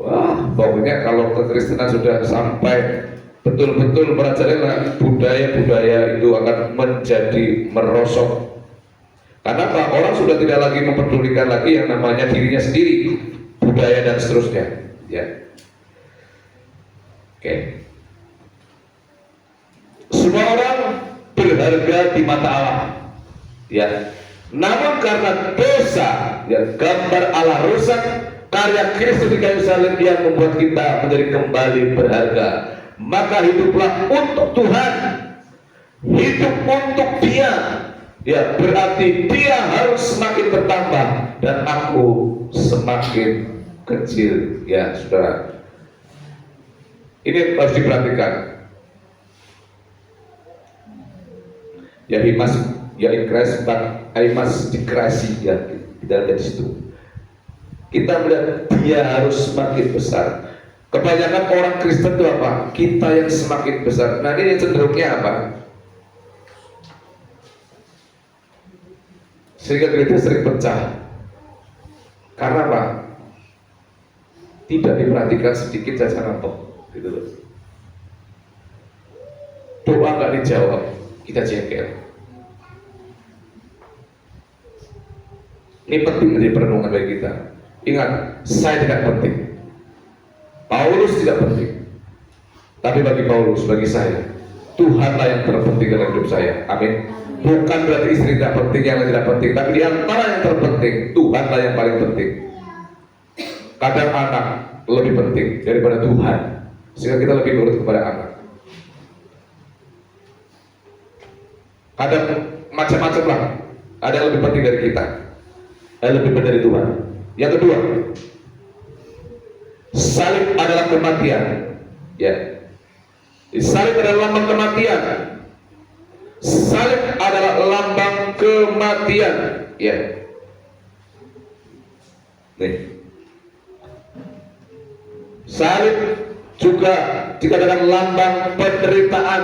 Wah, pokoknya kalau kekristenan sudah sampai betul-betul merajalela, budaya-budaya itu akan menjadi merosot. Karena apa? Orang sudah tidak lagi memperdulikan lagi yang namanya dirinya sendiri, budaya dan seterusnya. Ya. Oke. Semua orang berharga di mata Allah. Ya. Namun karena dosa, ya, gambar Allah rusak, karya Kristus di kayu salib yang membuat kita menjadi kembali berharga. Maka hiduplah untuk Tuhan, hidup untuk Dia. Ya, berarti Dia harus semakin bertambah dan aku semakin kecil. Ya, saudara, ini harus diperhatikan. Ya, in Christ, but I must decrease. Ya, kita lihat di situ. Kita melihat Dia harus semakin besar. Kebanyakan orang Kristen itu apa? Kita yang semakin besar. Nah, ini cenderungnya apa? Sehingga gereja sering pecah. Karena apa? Tidak diperhatikan sedikit saja rampok, gitu loh. Doa nggak dijawab, kita jengkel. Ini penting menjadi perenungan bagi kita. Ingat, saya tidak penting. Paulus tidak penting. Tapi bagi Paulus, bagi saya, Tuhanlah yang terpenting dalam hidup saya. Amin. Bukan berarti istri tidak penting, yang lain tidak penting, tapi di antara yang terpenting, Tuhanlah yang paling penting. Kadang anak lebih penting daripada Tuhan, sehingga kita lebih nurut kepada anak. Kadang macam-macam lah, ada yang lebih penting dari kita, ada yang lebih penting dari Tuhan. Yang kedua, salib adalah kematian. Ya, salib adalah lambang kematian. Salib adalah lambang kematian. Ya. Nih. Salib juga dikatakan lambang penderitaan.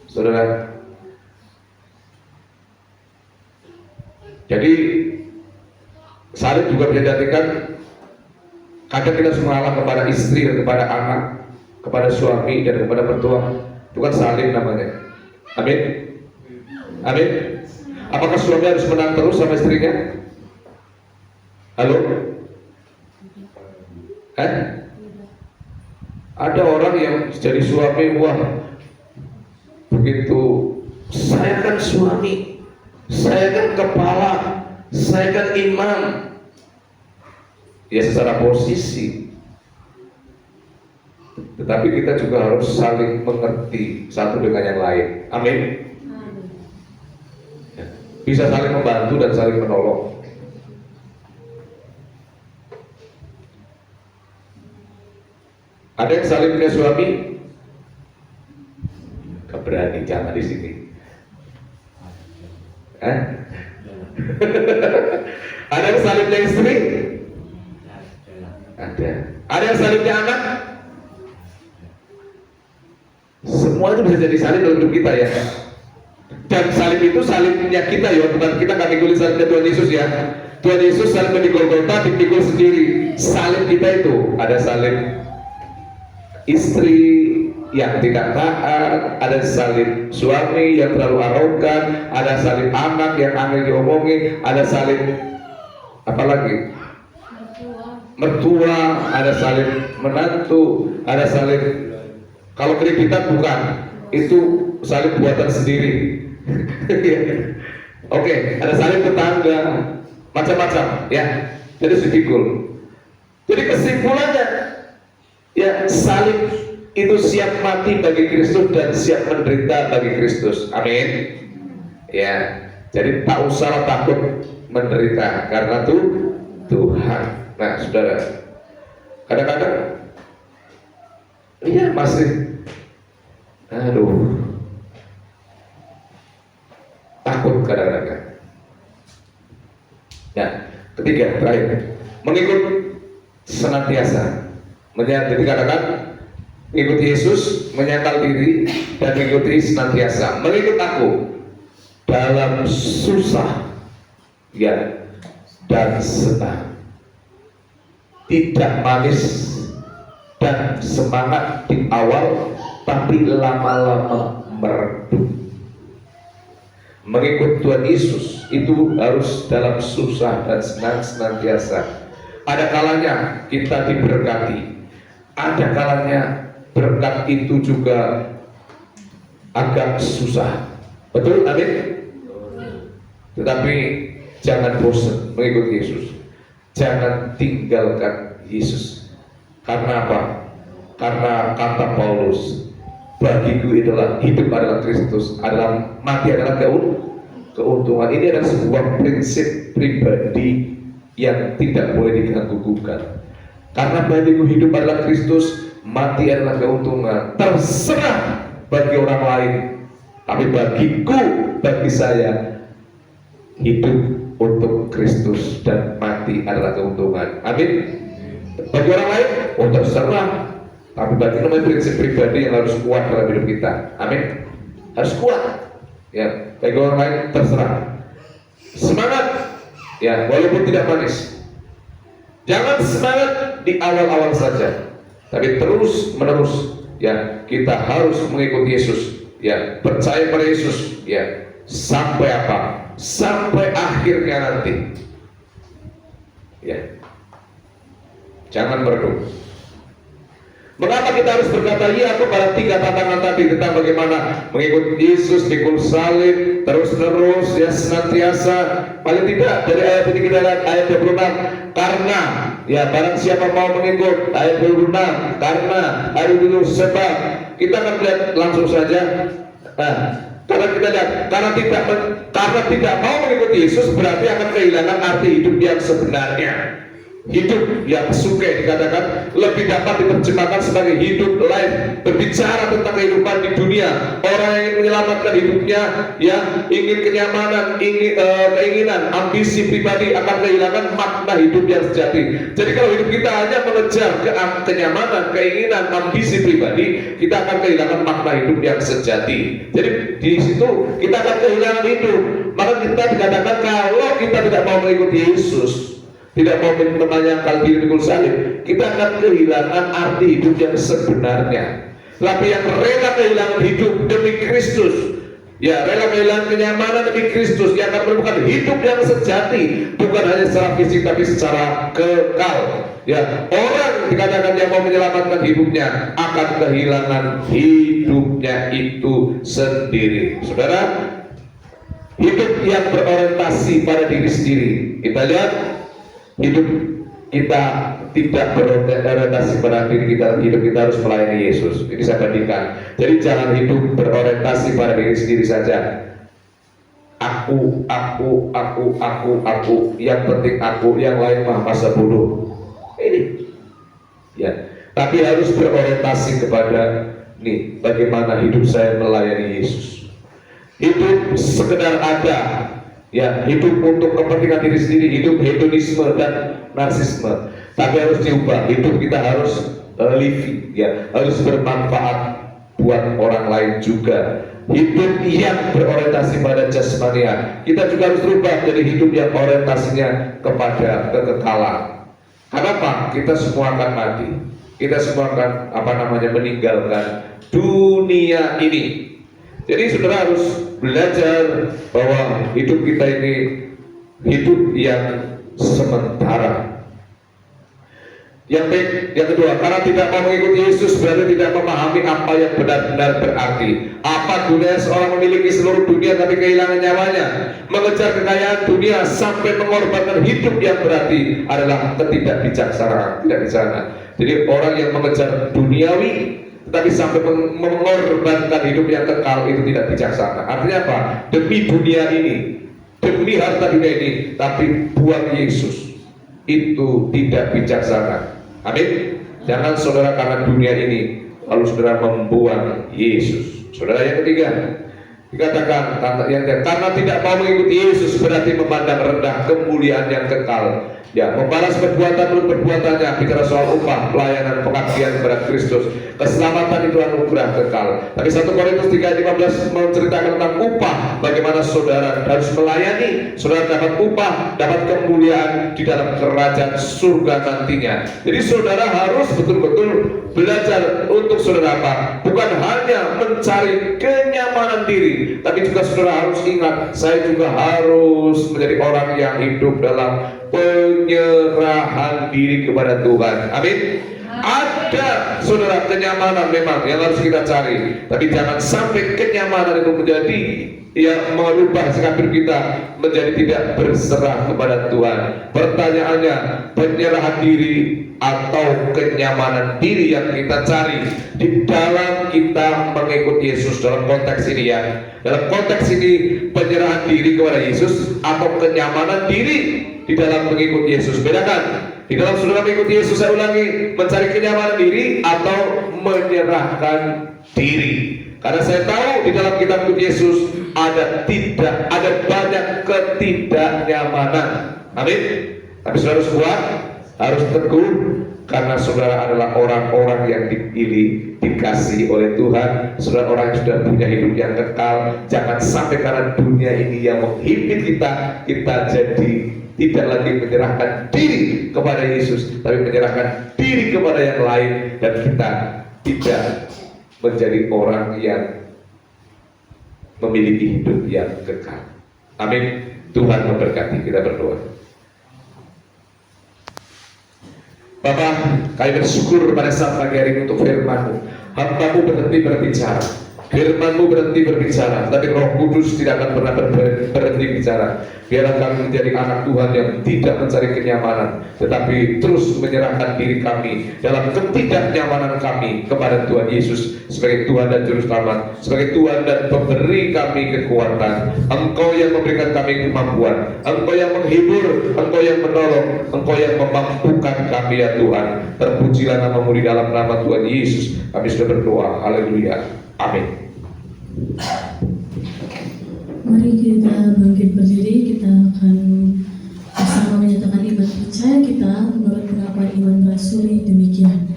Saudara. Jadi salib juga bisa diartikan kadang kita harus mengalah kepada istri dan kepada anak, kepada suami dan kepada mertua. Itu kan salib namanya. Amin. Amin. Apakah suami harus menang terus sama istrinya? Halo? Ada orang yang jadi suami, wah, begitu, saya kan suami, saya kan kepala, saya kan imam. Ya secara posisi, tetapi kita juga harus saling mengerti satu dengan yang lain. Amin. Ya. Bisa saling membantu dan saling menolong. Ada yang saling punya suami? Gak berani, jangan di sini. Ada yang saling punya istri? Ada. Ada yang saling punya anak? Semua itu bisa jadi salib dalam hidup kita ya. Dan salib itu salibnya kita ya, bukan kita nggak pikul salibnya Tuhan Yesus ya. Tuhan Yesus salibnya di Golgota dipikul sendiri. Salib kita itu ada salib istri yang tidak taat, ada salib suami yang terlalu arogan, ada salib anak yang angel diomongi, ada salib apa lagi? Mertua, ada salib menantu, ada salib kalau kreditan bukan, itu salib buatan sendiri. Oke, ada salib tetangga, macam-macam ya. Jadi dipikul. Jadi kesimpulannya, ya salib itu siap mati bagi Kristus dan siap menderita bagi Kristus. Amin. Ya, jadi tak usah takut menderita karena Tuhan. Nah, saudara, kadang-kadang, iya masih, takut kadang-kadang. Ya, ketiga, terakhir, mengikut senantiasa. Jadi katakan, mengikut Yesus, menyangkal diri dan mengikuti senantiasa. Mengikut aku dalam susah, ya, dan senang. Tidak manis dan semangat di awal, tapi lama-lama meredup. Mengikut Tuhan Yesus itu harus dalam susah dan senang senantiasa. Ada kalanya kita diberkati, ada kalanya berkat itu juga agak susah. Betul, amin? Tetapi jangan bosan mengikut Yesus. Jangan tinggalkan Yesus. Karena apa? Karena kata Paulus, bagiku adalah hidup adalah Kristus, adalah mati adalah keuntungan. Ini adalah sebuah prinsip pribadi yang tidak boleh diganggu-gugat. Karena bagiku hidup adalah Kristus, mati adalah keuntungan. Terserah bagi orang lain, tapi bagiku, bagi saya, hidup untuk Kristus dan mati adalah keuntungan. Amin. Bagi orang lain, terserah. Tapi bagi namanya prinsip pribadi yang harus kuat dalam hidup kita. Amin. Harus kuat. Ya, bagi orang lain terserah. Semangat. Ya, walaupun tidak manis. Jangan semangat di awal-awal saja, tapi terus menerus. Ya, kita harus mengikuti Yesus. Ya, percaya pada Yesus. Ya, sampai apa? Sampai akhirnya nanti. Ya, jangan meredup. Mengapa kita harus berkata iya kepada tiga tantangan tadi tentang bagaimana mengikut Yesus, pikul salib, terus-terus, ya senantiasa. Paling tidak dari ayat ini kita lihat ayat 26. Karena, ya barang siapa mau mengikut, ayat 26. Karena, hari dulu sebab. Kita akan lihat langsung saja. Nah, karena kita lihat, karena tidak mau mengikuti Yesus berarti akan kehilangan arti hidup yang sebenarnya. Hidup yang suke dikatakan lebih dapat diterjemahkan sebagai hidup life, berbicara tentang kehidupan di dunia. Orang yang ingin menyelamatkan hidupnya, ya ingin kenyamanan, ingin keinginan, ambisi pribadi akan kehilangan makna hidup yang sejati. Jadi kalau hidup kita hanya mengejar kenyamanan, keinginan, ambisi pribadi, kita akan kehilangan makna hidup yang sejati. Jadi di situ kita akan kehilangan hidup. Maka kita dikatakan kalau kita tidak mau mengikuti Yesus, tidak mau menyangkal diri pikul salib, kita akan kehilangan arti hidup yang sebenarnya. Tapi yang rela kehilangan hidup demi Kristus, ya rela kehilangan kenyamanan demi Kristus, yang akan menemukan hidup yang sejati, bukan hanya secara fisik tapi secara kekal. Ya, orang dikatakan yang mau menyelamatkan hidupnya akan kehilangan hidupnya itu sendiri. Saudara, hidup yang berorientasi pada diri sendiri. Kita lihat hidup kita tidak berorientasi pada diri kita, hidup kita harus melayani Yesus. Ini saya bandingkan. Jadi jangan hidup berorientasi pada diri sendiri saja. Aku, yang penting aku, yang lain mah masa bodoh. Ini, ya. Tapi harus berorientasi kepada nih, bagaimana hidup saya melayani Yesus. Hidup sekedar ada, ya, hidup untuk kepentingan diri sendiri, hidup hedonisme dan narsisme. Tapi harus diubah. Hidup kita harus living, ya, harus bermanfaat buat orang lain juga. Hidup yang berorientasi pada jasmania. Kita juga harus berubah jadi hidup yang orientasinya kepada kekekalan. Kenapa? Kita semua akan mati. Kita semua akan meninggalkan dunia ini. Jadi saudara harus belajar bahwa hidup kita ini hidup yang sementara. Yang kedua, karena tidak mau mengikuti Yesus berarti tidak memahami apa yang benar-benar berarti. Apa gunanya seorang memiliki seluruh dunia tapi kehilangan nyawanya? Mengejar kekayaan dunia sampai mengorbankan hidup yang berarti adalah ketidakbijaksanaan, tidak bijaksana. Jadi orang yang mengejar duniawi tetapi sampai mengorbankan hidup yang kekal itu tidak bijaksana. Artinya apa? Demi dunia ini, demi harta dunia ini, tapi buat Yesus itu tidak bijaksana. Amin. Jangan saudara karena dunia ini lalu saudara membuang Yesus. Saudara yang ketiga dikatakan karena tidak mau mengikuti Yesus berarti memandang rendah kemuliaan yang kekal. Ya, membalas perbuatan menurut perbuatannya. Bicara soal upah, pelayanan, pengabdian kepada Kristus, keselamatan itu anugerah kekal. Tapi 1 Korintus 3:15 menceritakan tentang upah. Bagaimana saudara harus melayani, saudara dapat upah, dapat kemuliaan di dalam kerajaan surga nantinya. Jadi saudara harus betul-betul belajar untuk saudara apa? Bukan hanya mencari kenyamanan diri, tapi juga saudara harus ingat, saya juga harus menjadi orang yang hidup dalam penyerahan diri kepada Tuhan. Amin. Ada saudara kenyamanan memang yang harus kita cari, tapi jangan sampai kenyamanan itu menjadi yang merubah sikap hidup kita menjadi tidak berserah kepada Tuhan. Pertanyaannya, penyerahan diri atau kenyamanan diri yang kita cari di dalam kita mengikuti Yesus dalam konteks ini ya. Dalam konteks ini penyerahan diri kepada Yesus atau kenyamanan diri di dalam mengikuti Yesus. Bedakan. Di dalam saudara mengikuti Yesus, saya ulangi, mencari kenyamanan diri atau menyerahkan diri. Karena saya tahu di dalam kitab Yesus ada banyak ketidaknyamanan. Amin. Tapi saudara harus kuat, harus teguh, karena saudara adalah orang-orang yang dipilih, dikasih oleh Tuhan. Saudara orang yang sudah punya hidup yang kekal. Jangan sampai karena dunia ini yang menghimpit kita jadi tidak lagi menyerahkan diri kepada Yesus, tapi menyerahkan diri kepada yang lain, dan kita tidak menjadi orang yang memiliki hidup yang kekal. Amin. Tuhan memberkati. Kita berdoa. Bapa, kami bersyukur pada saat pagi hari ini untuk firman-Mu. Hamba-Mu berhenti berbicara, firman-Mu berhenti berbicara, tapi Roh Kudus tidak akan pernah berhenti bicara. Biarlah kami menjadi anak Tuhan yang tidak mencari kenyamanan, tetapi terus menyerahkan diri kami dalam ketidaknyamanan kami kepada Tuhan Yesus sebagai Tuhan dan Juru Selamat, sebagai Tuhan dan pemberi kami kekuatan. Engkau yang memberikan kami kemampuan, Engkau yang menghibur, Engkau yang menolong, Engkau yang memampukan kami ya Tuhan. Terpujilah nama-Mu di dalam nama Tuhan Yesus. Kami sudah berdoa. Haleluya. Amin. Mari kita bangkit berdiri, kita akan bersama menyatakan iman percaya kita menurut pengakuan iman rasuli demikian.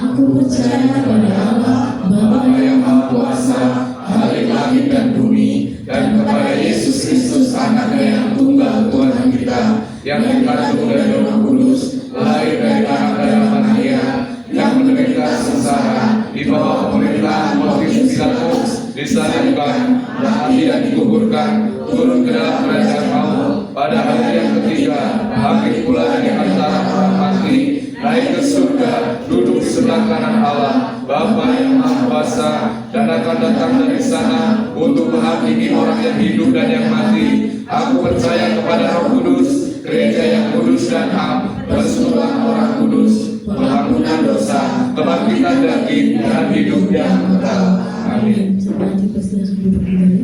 Aku percaya kepada Allah, Bapa yang Maha Kuasa, Khalik langit dan bumi, dan kepada Yesus Kristus Anaknya yang tunggal Tuhan kita, yang dikandung dari Roh Kudus, lahir dari anak darah Maria, yang menderita sengsara di bawah pemerintahan Pontius Pilatus, disalibkan, mati dan dikuburkan, turun ke dalam kerajaan maut, pada hari yang ketiga bangkit pula dari antara orang mati, naik ke surga, duduk sebelah kanan Allah, Bapa yang Maha Kuasa, dan akan datang dari sana untuk menghakimi orang yang hidup dan yang mati. Aku percaya kepada Roh Kudus, gereja yang kudus dan ham, persekutuan orang kudus, pengampunan dosa, kebangkitan daging, dan hidup yang kekal. Amin. Jemaat dipersilakan duduk kembali.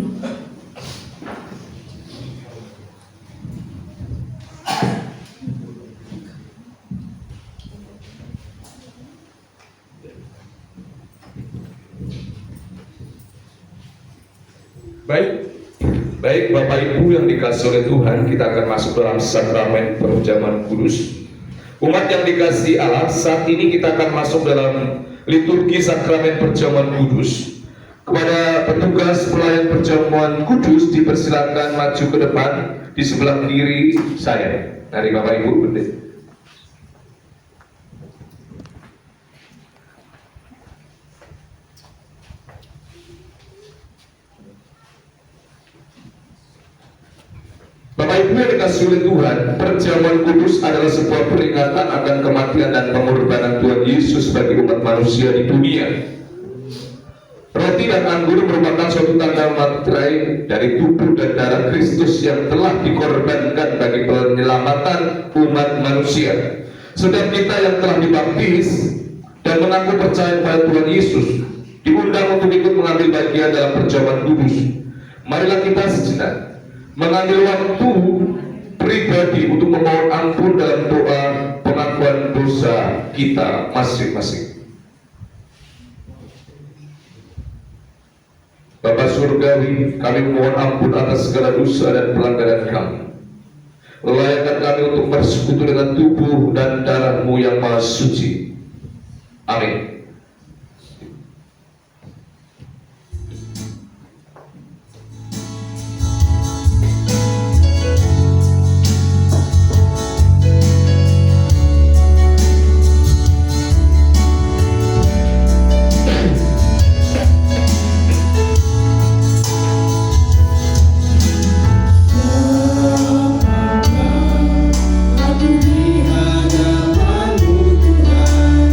Baik Bapak Ibu yang dikasihi oleh Tuhan, kita akan masuk dalam sakramen perjamuan kudus. Umat yang dikasihi Allah, saat ini kita akan masuk dalam liturgi sakramen perjamuan kudus. Kepada petugas pelayan perjamuan kudus dipersilakan maju ke depan di sebelah kiri saya. Dari Bapak Ibu, pendeta. Bapak Ibu yang dikasihi oleh Tuhan, perjamuan kudus adalah sebuah peringatan akan kematian dan pengorbanan Tuhan Yesus bagi umat manusia di dunia. Roti dan anggur merupakan suatu tanda materai dari tubuh dan darah Kristus yang telah dikorbankan bagi penyelamatan umat manusia. Sedang kita yang telah dibaptis dan mengaku percaya pada Tuhan Yesus diundang untuk ikut mengambil bagian dalam perjamuan kudus. Marilah kita sejenak mengambil waktu pribadi untuk memohon ampun dalam doa pengakuan dosa kita masing-masing. Bapa Surgawi, kami memohon ampun atas segala dosa dan pelanggaran kami. Layakkan kami untuk bersekutu dengan tubuh dan darah-Mu yang maha suci. Amin. Aku di hadapan-Mu Tuhan,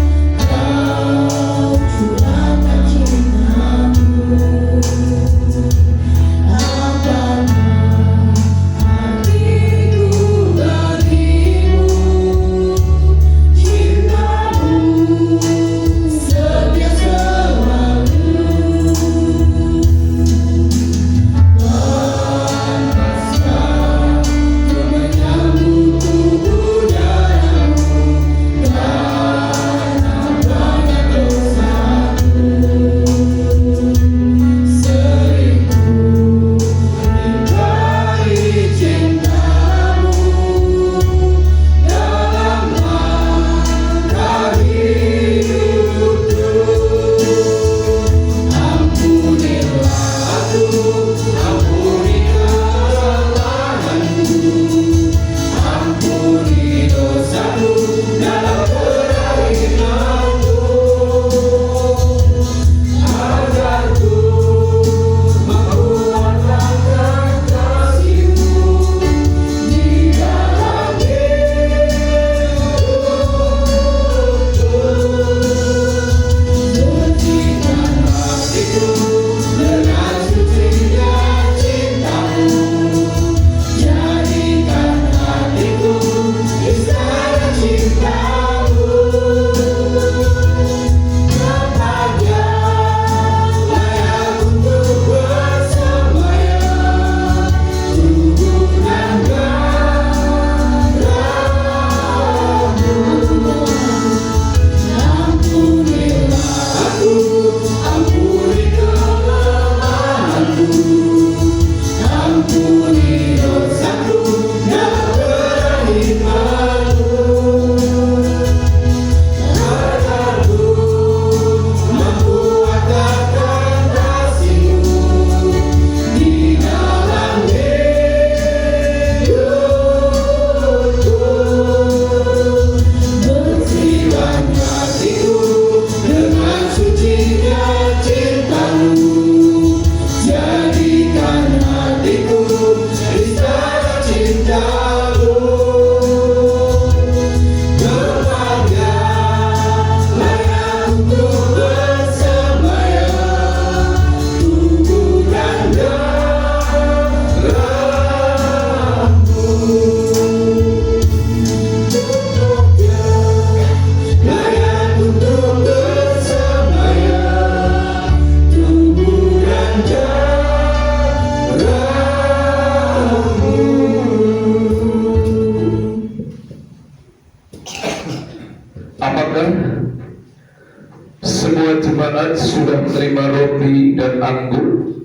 semua jemaat sudah menerima roti dan anggur?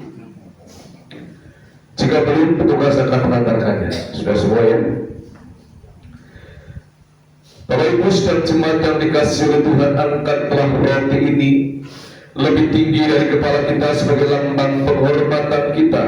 Jika belum, petugas akan mengantarkannya. Sudah semua ya? Bapak Ibu dan jemaat yang dikasihi oleh Tuhan, angkatlah roti ini lebih tinggi dari kepala kita sebagai lambang penghormatan kita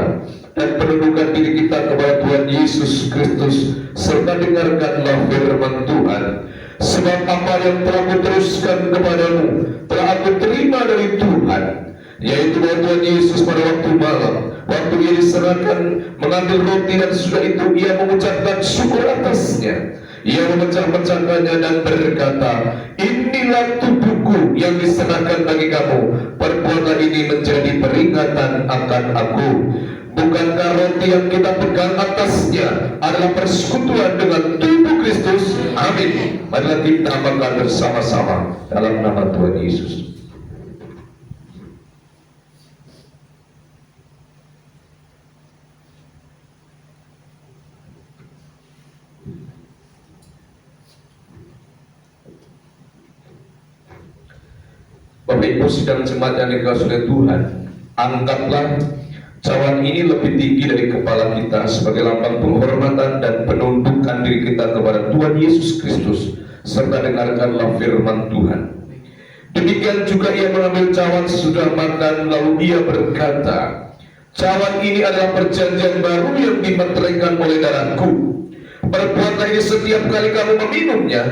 dan penundukan diri kita kepada Tuhan Yesus Kristus, serta dengarkanlah firman Tuhan. Sebab apa yang telah kuteruskan kepadamu telah aku terima dari Tuhan, yaitu bahwa Tuhan Yesus pada waktu malam, waktu ia diserahkan, mengambil roti dan sudah itu ia mengucapkan syukur atasnya. Ia memecah-mecahkannya dan berkata, inilah tubuhku yang diserahkan bagi kamu, perbuatlah ini menjadi peringatan akan aku. Bukankah roti yang kita pegang atasnya adalah persekutuan dengan tubuh Kristus? Amin. Marilah kita makan bersama-sama dalam nama Tuhan Yesus. Bapak Ibu sidang jemaat yang dikasihi oleh Tuhan, angkatlah cawan ini lebih tinggi dari kepala kita sebagai lambang penghormatan dan penundukan diri kita kepada Tuhan Yesus Kristus, serta dengarkanlah firman Tuhan. Demikian juga ia mengambil cawan sesudah makan, lalu ia berkata, cawan ini adalah perjanjian baru yang dimeteraikan oleh darahku. Perbuatlah ini setiap kali kamu meminumnya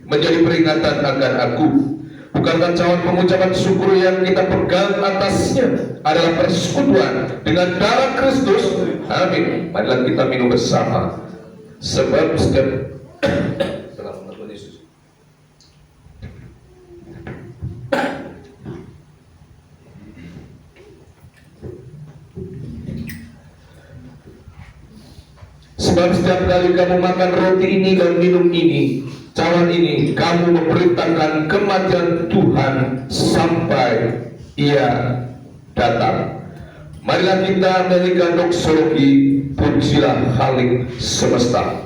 menjadi peringatan akan aku. Bukankah cawan pengucapan syukur yang kita pegang atasnya adalah persekutuan dengan darah Kristus? Amin. Marilah kita minum bersama. Sebab setiap dalam nama Yesus. Sebab setiap kali kamu makan roti ini dan minum ini, cawan ini, kamu memberitakan kematian Tuhan sampai ia datang. Marilah kita menyanyikan doksologi, pujilah Khalik semesta.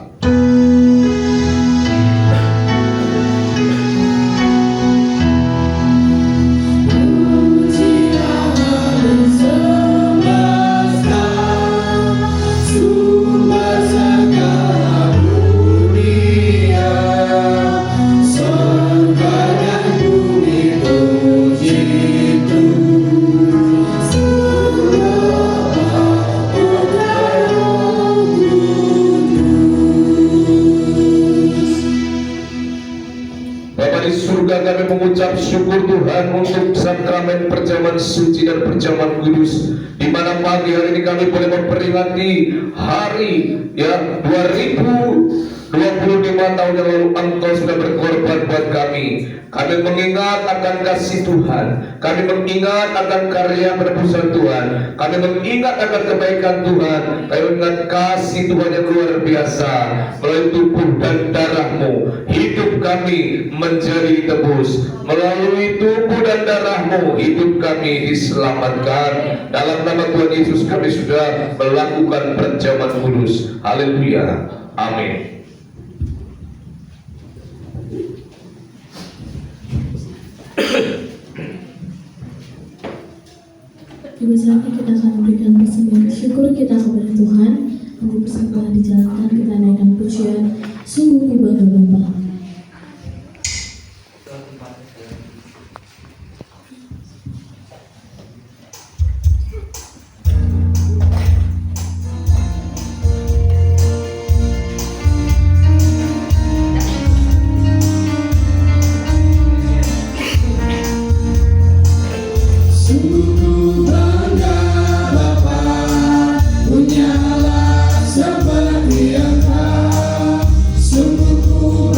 Mengucap syukur Tuhan untuk sakramen perjamuan suci dan perjamuan kudus, di mana pagi hari ini kami boleh memperingati hari 2025 tahun yang lalu Engkau sudah berkorban buat kami. Kami mengingat akan kasih Tuhan, kami mengingat akan karya penebusan Tuhan, kami mengingat akan kebaikan Tuhan, kami mengingat kasih Tuhan yang luar biasa. Melalui tubuh dan darah-Mu hidup kami menjadi tebus, melalui tubuh dan darah-Mu hidup kami diselamatkan. Dalam nama Tuhan Yesus kami sudah melakukan perjamuan kudus. Haleluya, amin. Ibu selanjutnya kita akan memberikan persembahan syukur kita kepada Tuhan. Untuk persembahan dijalankan, kita naikkan pujian sungguh ku bangga Bapa. Punyalah seperti Engkau, sungguh ku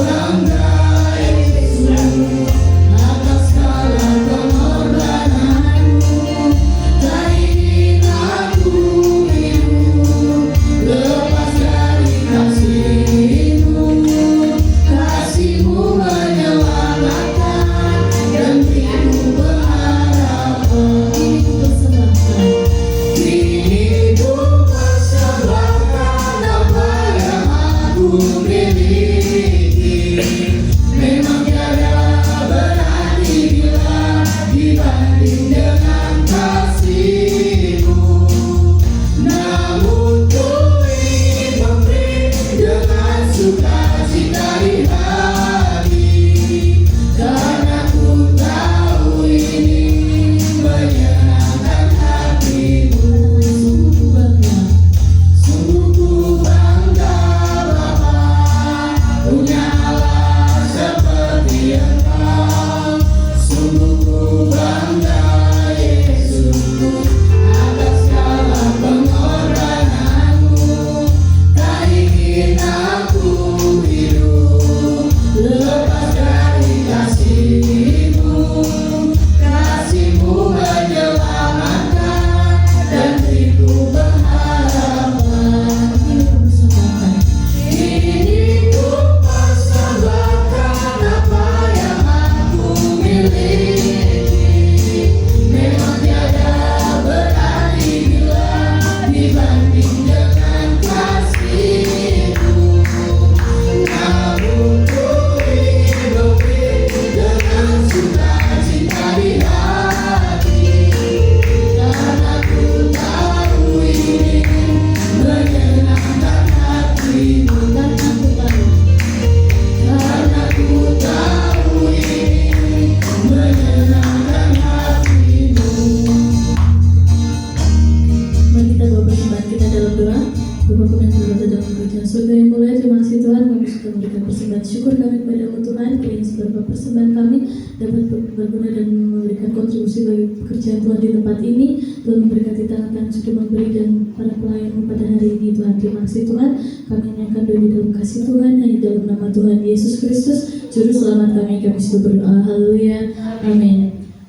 berkontribusi bagi pekerjaan Tuhan di tempat ini. Tuhan memberkati tangan-tangan sudah memberi dan para pelayan pada hari ini. Tuhan, terima kasih Tuhan. Kami nyatakan doa di dalam kasih Tuhan, hanya dalam nama Tuhan Yesus Kristus, Juru Selamat kami sudah berdoa. Haleluya, amin.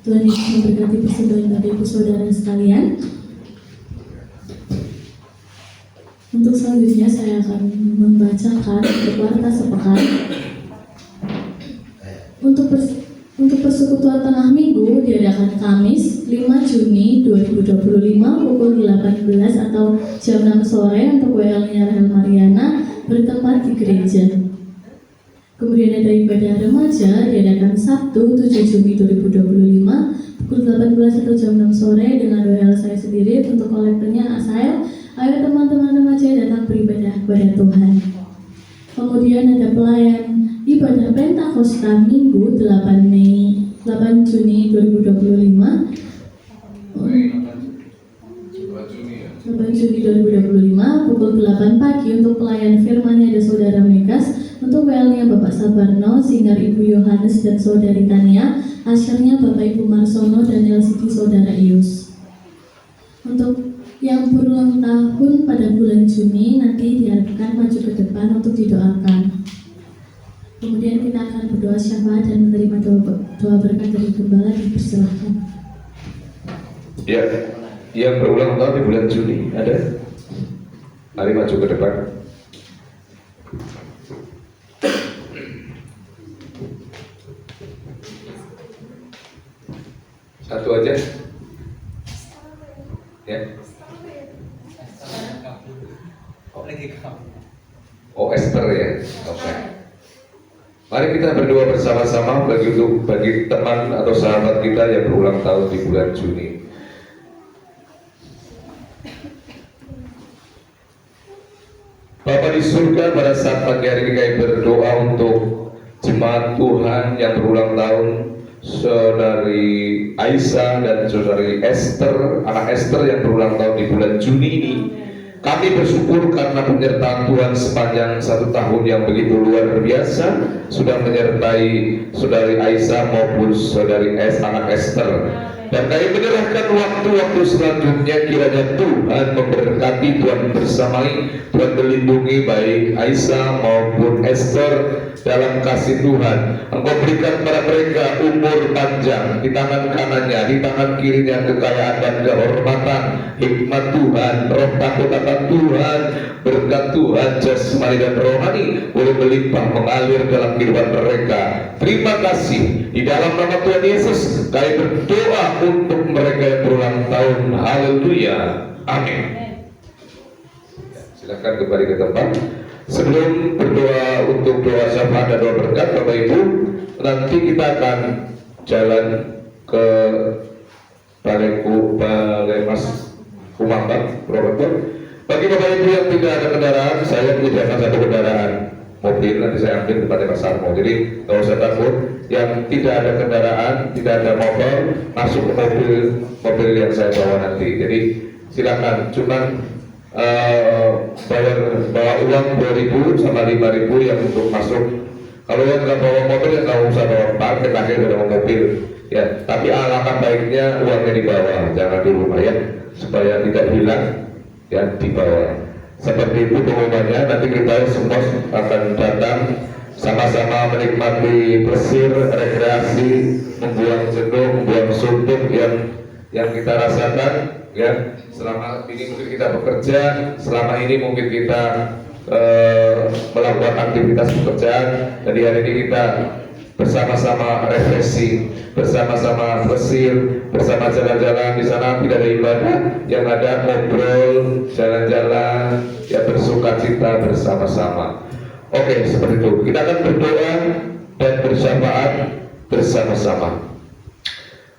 Tuhan Yesus memberkati persembahan Bapak Ibu Saudara sekalian. Untuk selanjutnya saya akan membacakan warta sepekan. Untuk persekutuan tengah minggu diadakan Kamis 5 Juni 2025 pukul 18 atau jam 6 sore untuk WL-nya Rahel Mariana bertempat di gereja. Kemudian ada ibadah remaja diadakan Sabtu 7 Juni 2025 pukul 18 atau jam 6 sore dengan WL saya sendiri. Untuk kolektornya Asael. Ayo teman-teman remaja datang beribadah kepada Tuhan. Kemudian ada pelayan ibadah Pentakosta Minggu 8 Juni 2025 pukul 8 pagi untuk pelayan firman ada Saudara Megas. Untuk WL-nya Bapak Sabarno, Singer Ibu Yohanes dan Saudari Tania, Asyarnya Bapak Ibu Marsono dan LCD Saudara Ius. Untuk yang berulang tahun pada bulan Juni nanti diharapkan maju ke depan untuk didoakan. Kemudian kita akan berdoa syafaat dan menerima doa berkat dari gembala. Dipersilahkan. Ya, yang berulang tahun di bulan Juni ada? Mari maju ke depan. Satu aja. Ya. Oh, Esther ya. Oke. Mari kita berdoa bersama-sama bagi teman atau sahabat kita yang berulang tahun di bulan Juni. Bapa di surga, pada saat pagi hari ini kami berdoa untuk jemaat Tuhan yang berulang tahun, Saudari Aisyah dan Saudari Esther, anak Esther yang berulang tahun di bulan Juni ini. Kami bersyukur karena penyertaan Tuhan sepanjang 1 tahun yang begitu luar biasa sudah menyertai Saudari Aisyah maupun Saudari anak Esther. Dan kami menyerahkan waktu-waktu selanjutnya, kiranya Tuhan memberkati, Tuhan bersamai, Tuhan melindungi baik Aisyah maupun Esther dalam kasih Tuhan. Engkau berikan kepada mereka umur panjang, di tangan kanannya, di tangan kirinya kekayaan dan kehormatan, hikmat Tuhan, roh takut akan Tuhan, berkat Tuhan jasmani dan rohani boleh melimpah mengalir dalam kehidupan mereka. Terima kasih di dalam nama Tuhan Yesus kami berdoa untuk mereka yang berulang tahun. Haleluya, amin. Silakan kembali ke tempat. Sebelum berdoa untuk doa syafaat dan doa berkat, Bapak Ibu, nanti kita akan jalan ke Balai Mas Kumambang, Promotor. Bagi Bapak Ibu yang tidak ada kendaraan, saya menyediakan 1 kendaraan mobil, nanti saya ambil tempatnya Mas Sarmo. Jadi kalau usah takut, yang tidak ada kendaraan, tidak ada motor, masuk ke mobil yang saya bawa nanti. Jadi silakan, cuman bawa uang 2.000 sama 5.000 yang untuk masuk. Kalau yang nggak bawa mobil ya nggak usah bawa parkir, akhirnya udah bawa mobil ya. Tapi alangkah baiknya uangnya dibawa, jangan di rumah ya, supaya tidak hilang ya, dibawa. Seperti itu pengumumannya. Nanti kita semua akan datang sama-sama menikmati plesir, rekreasi, membuang jenuh, membuang suntuk yang kita rasakan ya. Selama ini mungkin kita bekerja, selama ini mungkin kita melakukan aktivitas pekerjaan. Jadi hari ini kita bersama-sama refleksi, bersama-sama plesir, bersama jalan-jalan. Di sana tidak ada ibadah, yang ada ngobrol, jalan-jalan, ya bersuka cita bersama-sama. Oke, seperti itu. Kita akan berdoa dan bersyafaat bersama-sama.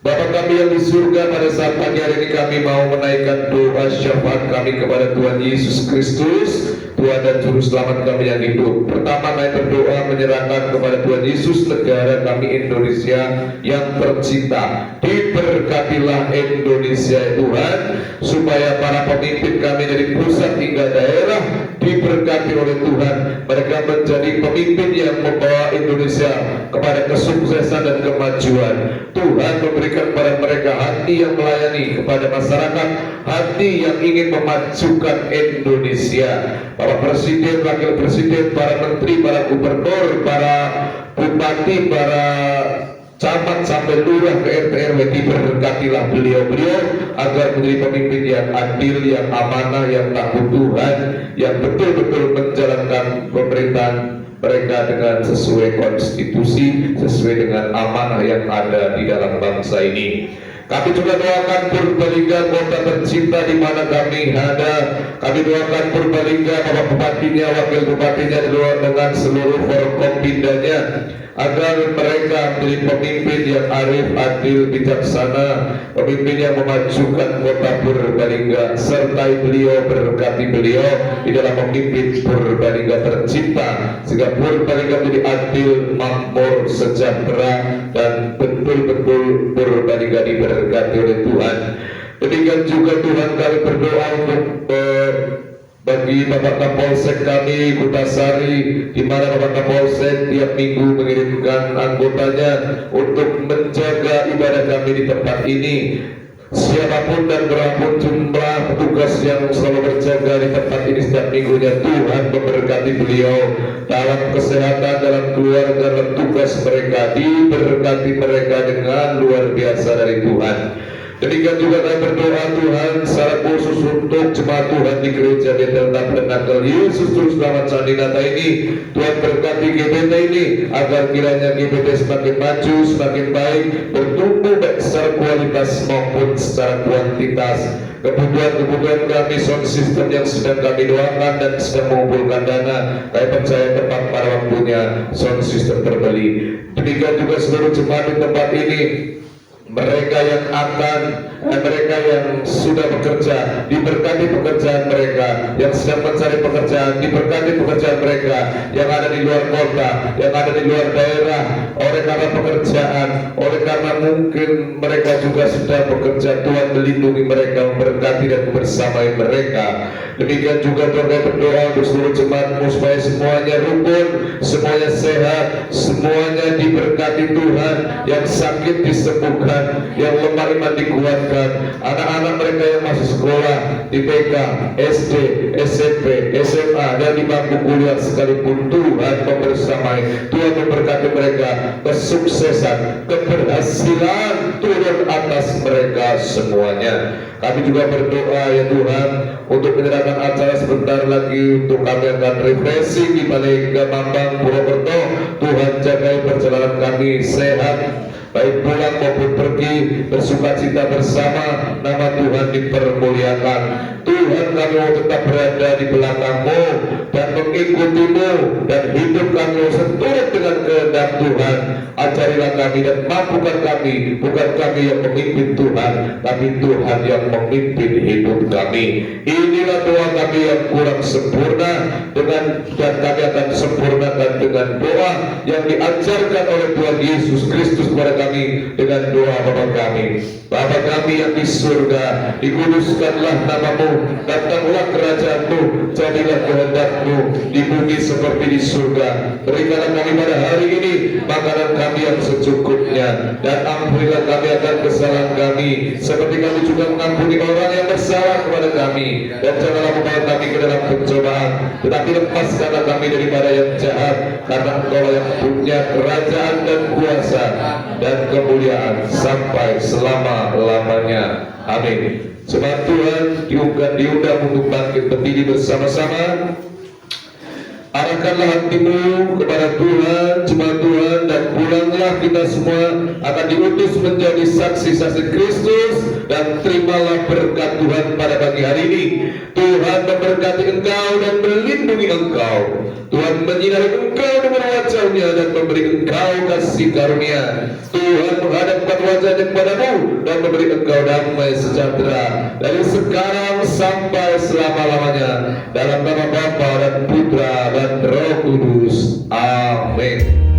Bapa kami yang di surga, pada saat pagi hari ini kami mau menaikkan doa syafaat kami kepada Tuhan Yesus Kristus. Tuhan dan Juru Selamat kami yang hidup. Pertama kami berdoa menyerahkan kepada Tuhan Yesus negara kami Indonesia yang tercinta. Diberkatilah Indonesia Tuhan, supaya para pemimpin kami dari pusat hingga daerah diberkati oleh Tuhan. Mereka menjadi pemimpin yang membawa Indonesia kepada kesuksesan dan kemajuan. Tuhan memberikan kepada mereka hati yang melayani kepada masyarakat, hati yang ingin memajukan Indonesia. Bapak Presiden, Wakil Presiden, para Menteri, para Gubernur, para Bupati, para camat sampai lurah ke RT RW, diberkatilah beliau-beliau agar menjadi pemimpin yang adil, yang amanah, yang takut Tuhan, yang betul-betul menjalankan pemerintahan mereka dengan sesuai konstitusi, sesuai dengan amanah yang ada di dalam bangsa ini. Kami juga doakan Purbalingga, kota tercinta di mana kami ada. Kami doakan Purbalingga, Bapak Bupatinya, Wakil Bupatinya, dengan seluruh Forkompindanya, agar mereka menjadi pemimpin yang arif, adil, bijaksana, pemimpin yang memajukan kota Purbalingga. Sertai beliau, berkati beliau di dalam memimpin Purbalingga tercinta, sehingga Purbalingga menjadi adil, makmur, sejahtera, dan betul-betul Purbalingga diberkati oleh Tuhan. Demikian juga Tuhan kami berdoa untuk bagi Bapak Kapolsek kami Kutasari, di mana Bapak Kapolsek tiap minggu mengirimkan anggotanya untuk menjaga ibadah kami di tempat ini. Siapapun dan berapapun jumlah petugas yang selalu berjaga di tempat ini setiap minggunya, Tuhan memberkati beliau dalam kesehatan, dalam keluarga, dalam tugas mereka, diberkati mereka dengan luar biasa dari Tuhan. Demikian juga kami berdoa Tuhan secara khusus untuk jemaat Tuhan di gereja Bethel Tabernakel Yesus Juru Selamat Sandinata ini. Tuhan berkati GBT ini agar kiranya GBT semakin maju, semakin baik, bertumbuh baik secara kualitas maupun secara kuantitas. Kebutuhan kami sound system yang sedang kami doakan dan sedang mengumpulkan dana, kami percaya tepat pada waktunya sound system terbeli. Demikian juga seluruh jemaat di tempat ini, mereka yang sudah bekerja, diberkati pekerjaan mereka, yang sedang mencari pekerjaan, diberkati pekerjaan mereka, yang ada di luar kota, yang ada di luar daerah, oleh karena pekerjaan, oleh karena mungkin mereka juga sudah bekerja, Tuhan melindungi mereka, memberkati dan membersamai mereka. Demikian juga Tuhan kami berdoa untuk seluruh jemaatmu supaya semuanya rukun, semuanya sehat, semuanya diberkati Tuhan, yang sakit disembuhkan, yang lemah iman dikuatkan, anak-anak mereka yang masih sekolah di TK, SD, SMP, SMA, dan di bangku kuliah sekalipun, Tuhan membersamai, Tuhan memberkati mereka, kesuksesan, keberhasilan turun atas mereka semuanya. Kami juga berdoa ya Tuhan untuk menyerahkan acara sebentar lagi untuk kami akan refreshing di Balingga Mambang Purwokerto. Tuhan jagai perjalanan kami sehat, baik pulang maupun pergi, bersukacita bersama, nama Tuhan dipermuliakan. Tuhan kami mau tetap berada di belakangmu dan mengikutimu, dan hidup kami seturut dengan kehendak Tuhan. Ajarilah kami dan mampukan kami, bukan kami yang memimpin Tuhan, tapi Tuhan yang memimpin hidup kami. Inilah doa kami yang kurang sempurna, dan kami akan sempurnakan dengan doa yang diajarkan oleh Tuhan Yesus Kristus kepada kami dengan doa Bapa kami. Bapa kami yang di surga, dikuduskanlah namamu, datanglah kerajaanmu, jadilah kehendakmu di bumi seperti di surga. Berikanlah kami pada hari ini makanan kami yang secukupnya, dan ampunilah kami akan kesalahan kami, seperti kami juga mengampuni orang yang bersalah kepada kami. Dan janganlah membawa kami ke dalam pencobaan, tetapi lepaskanlah kami daripada yang jahat, karena Engkau yang punya kerajaan dan kuasa dan kemuliaan sampai selama-lamanya. Amin. Jemaat Tuhan diundang untuk bangkit berdiri bersama-sama. Arahkanlah hatimu kepada Tuhan, jemaat Tuhan, dan pulanglah kita semua akan diutus menjadi saksi-saksi Kristus, dan terimalah berkat Tuhan pada pagi hari ini. Tuhan memberkati engkau dan melindungi mengampuni engkau. Tuhan menyinari engkau dengan wajah-Nya dan memberi engkau kasih karunia. Tuhan menghadapkan wajahnya kepadamu dan memberi engkau damai sejahtera dari sekarang sampai selama-lamanya. Dalam nama Bapa dan Putra dan Roh Kudus. Amin.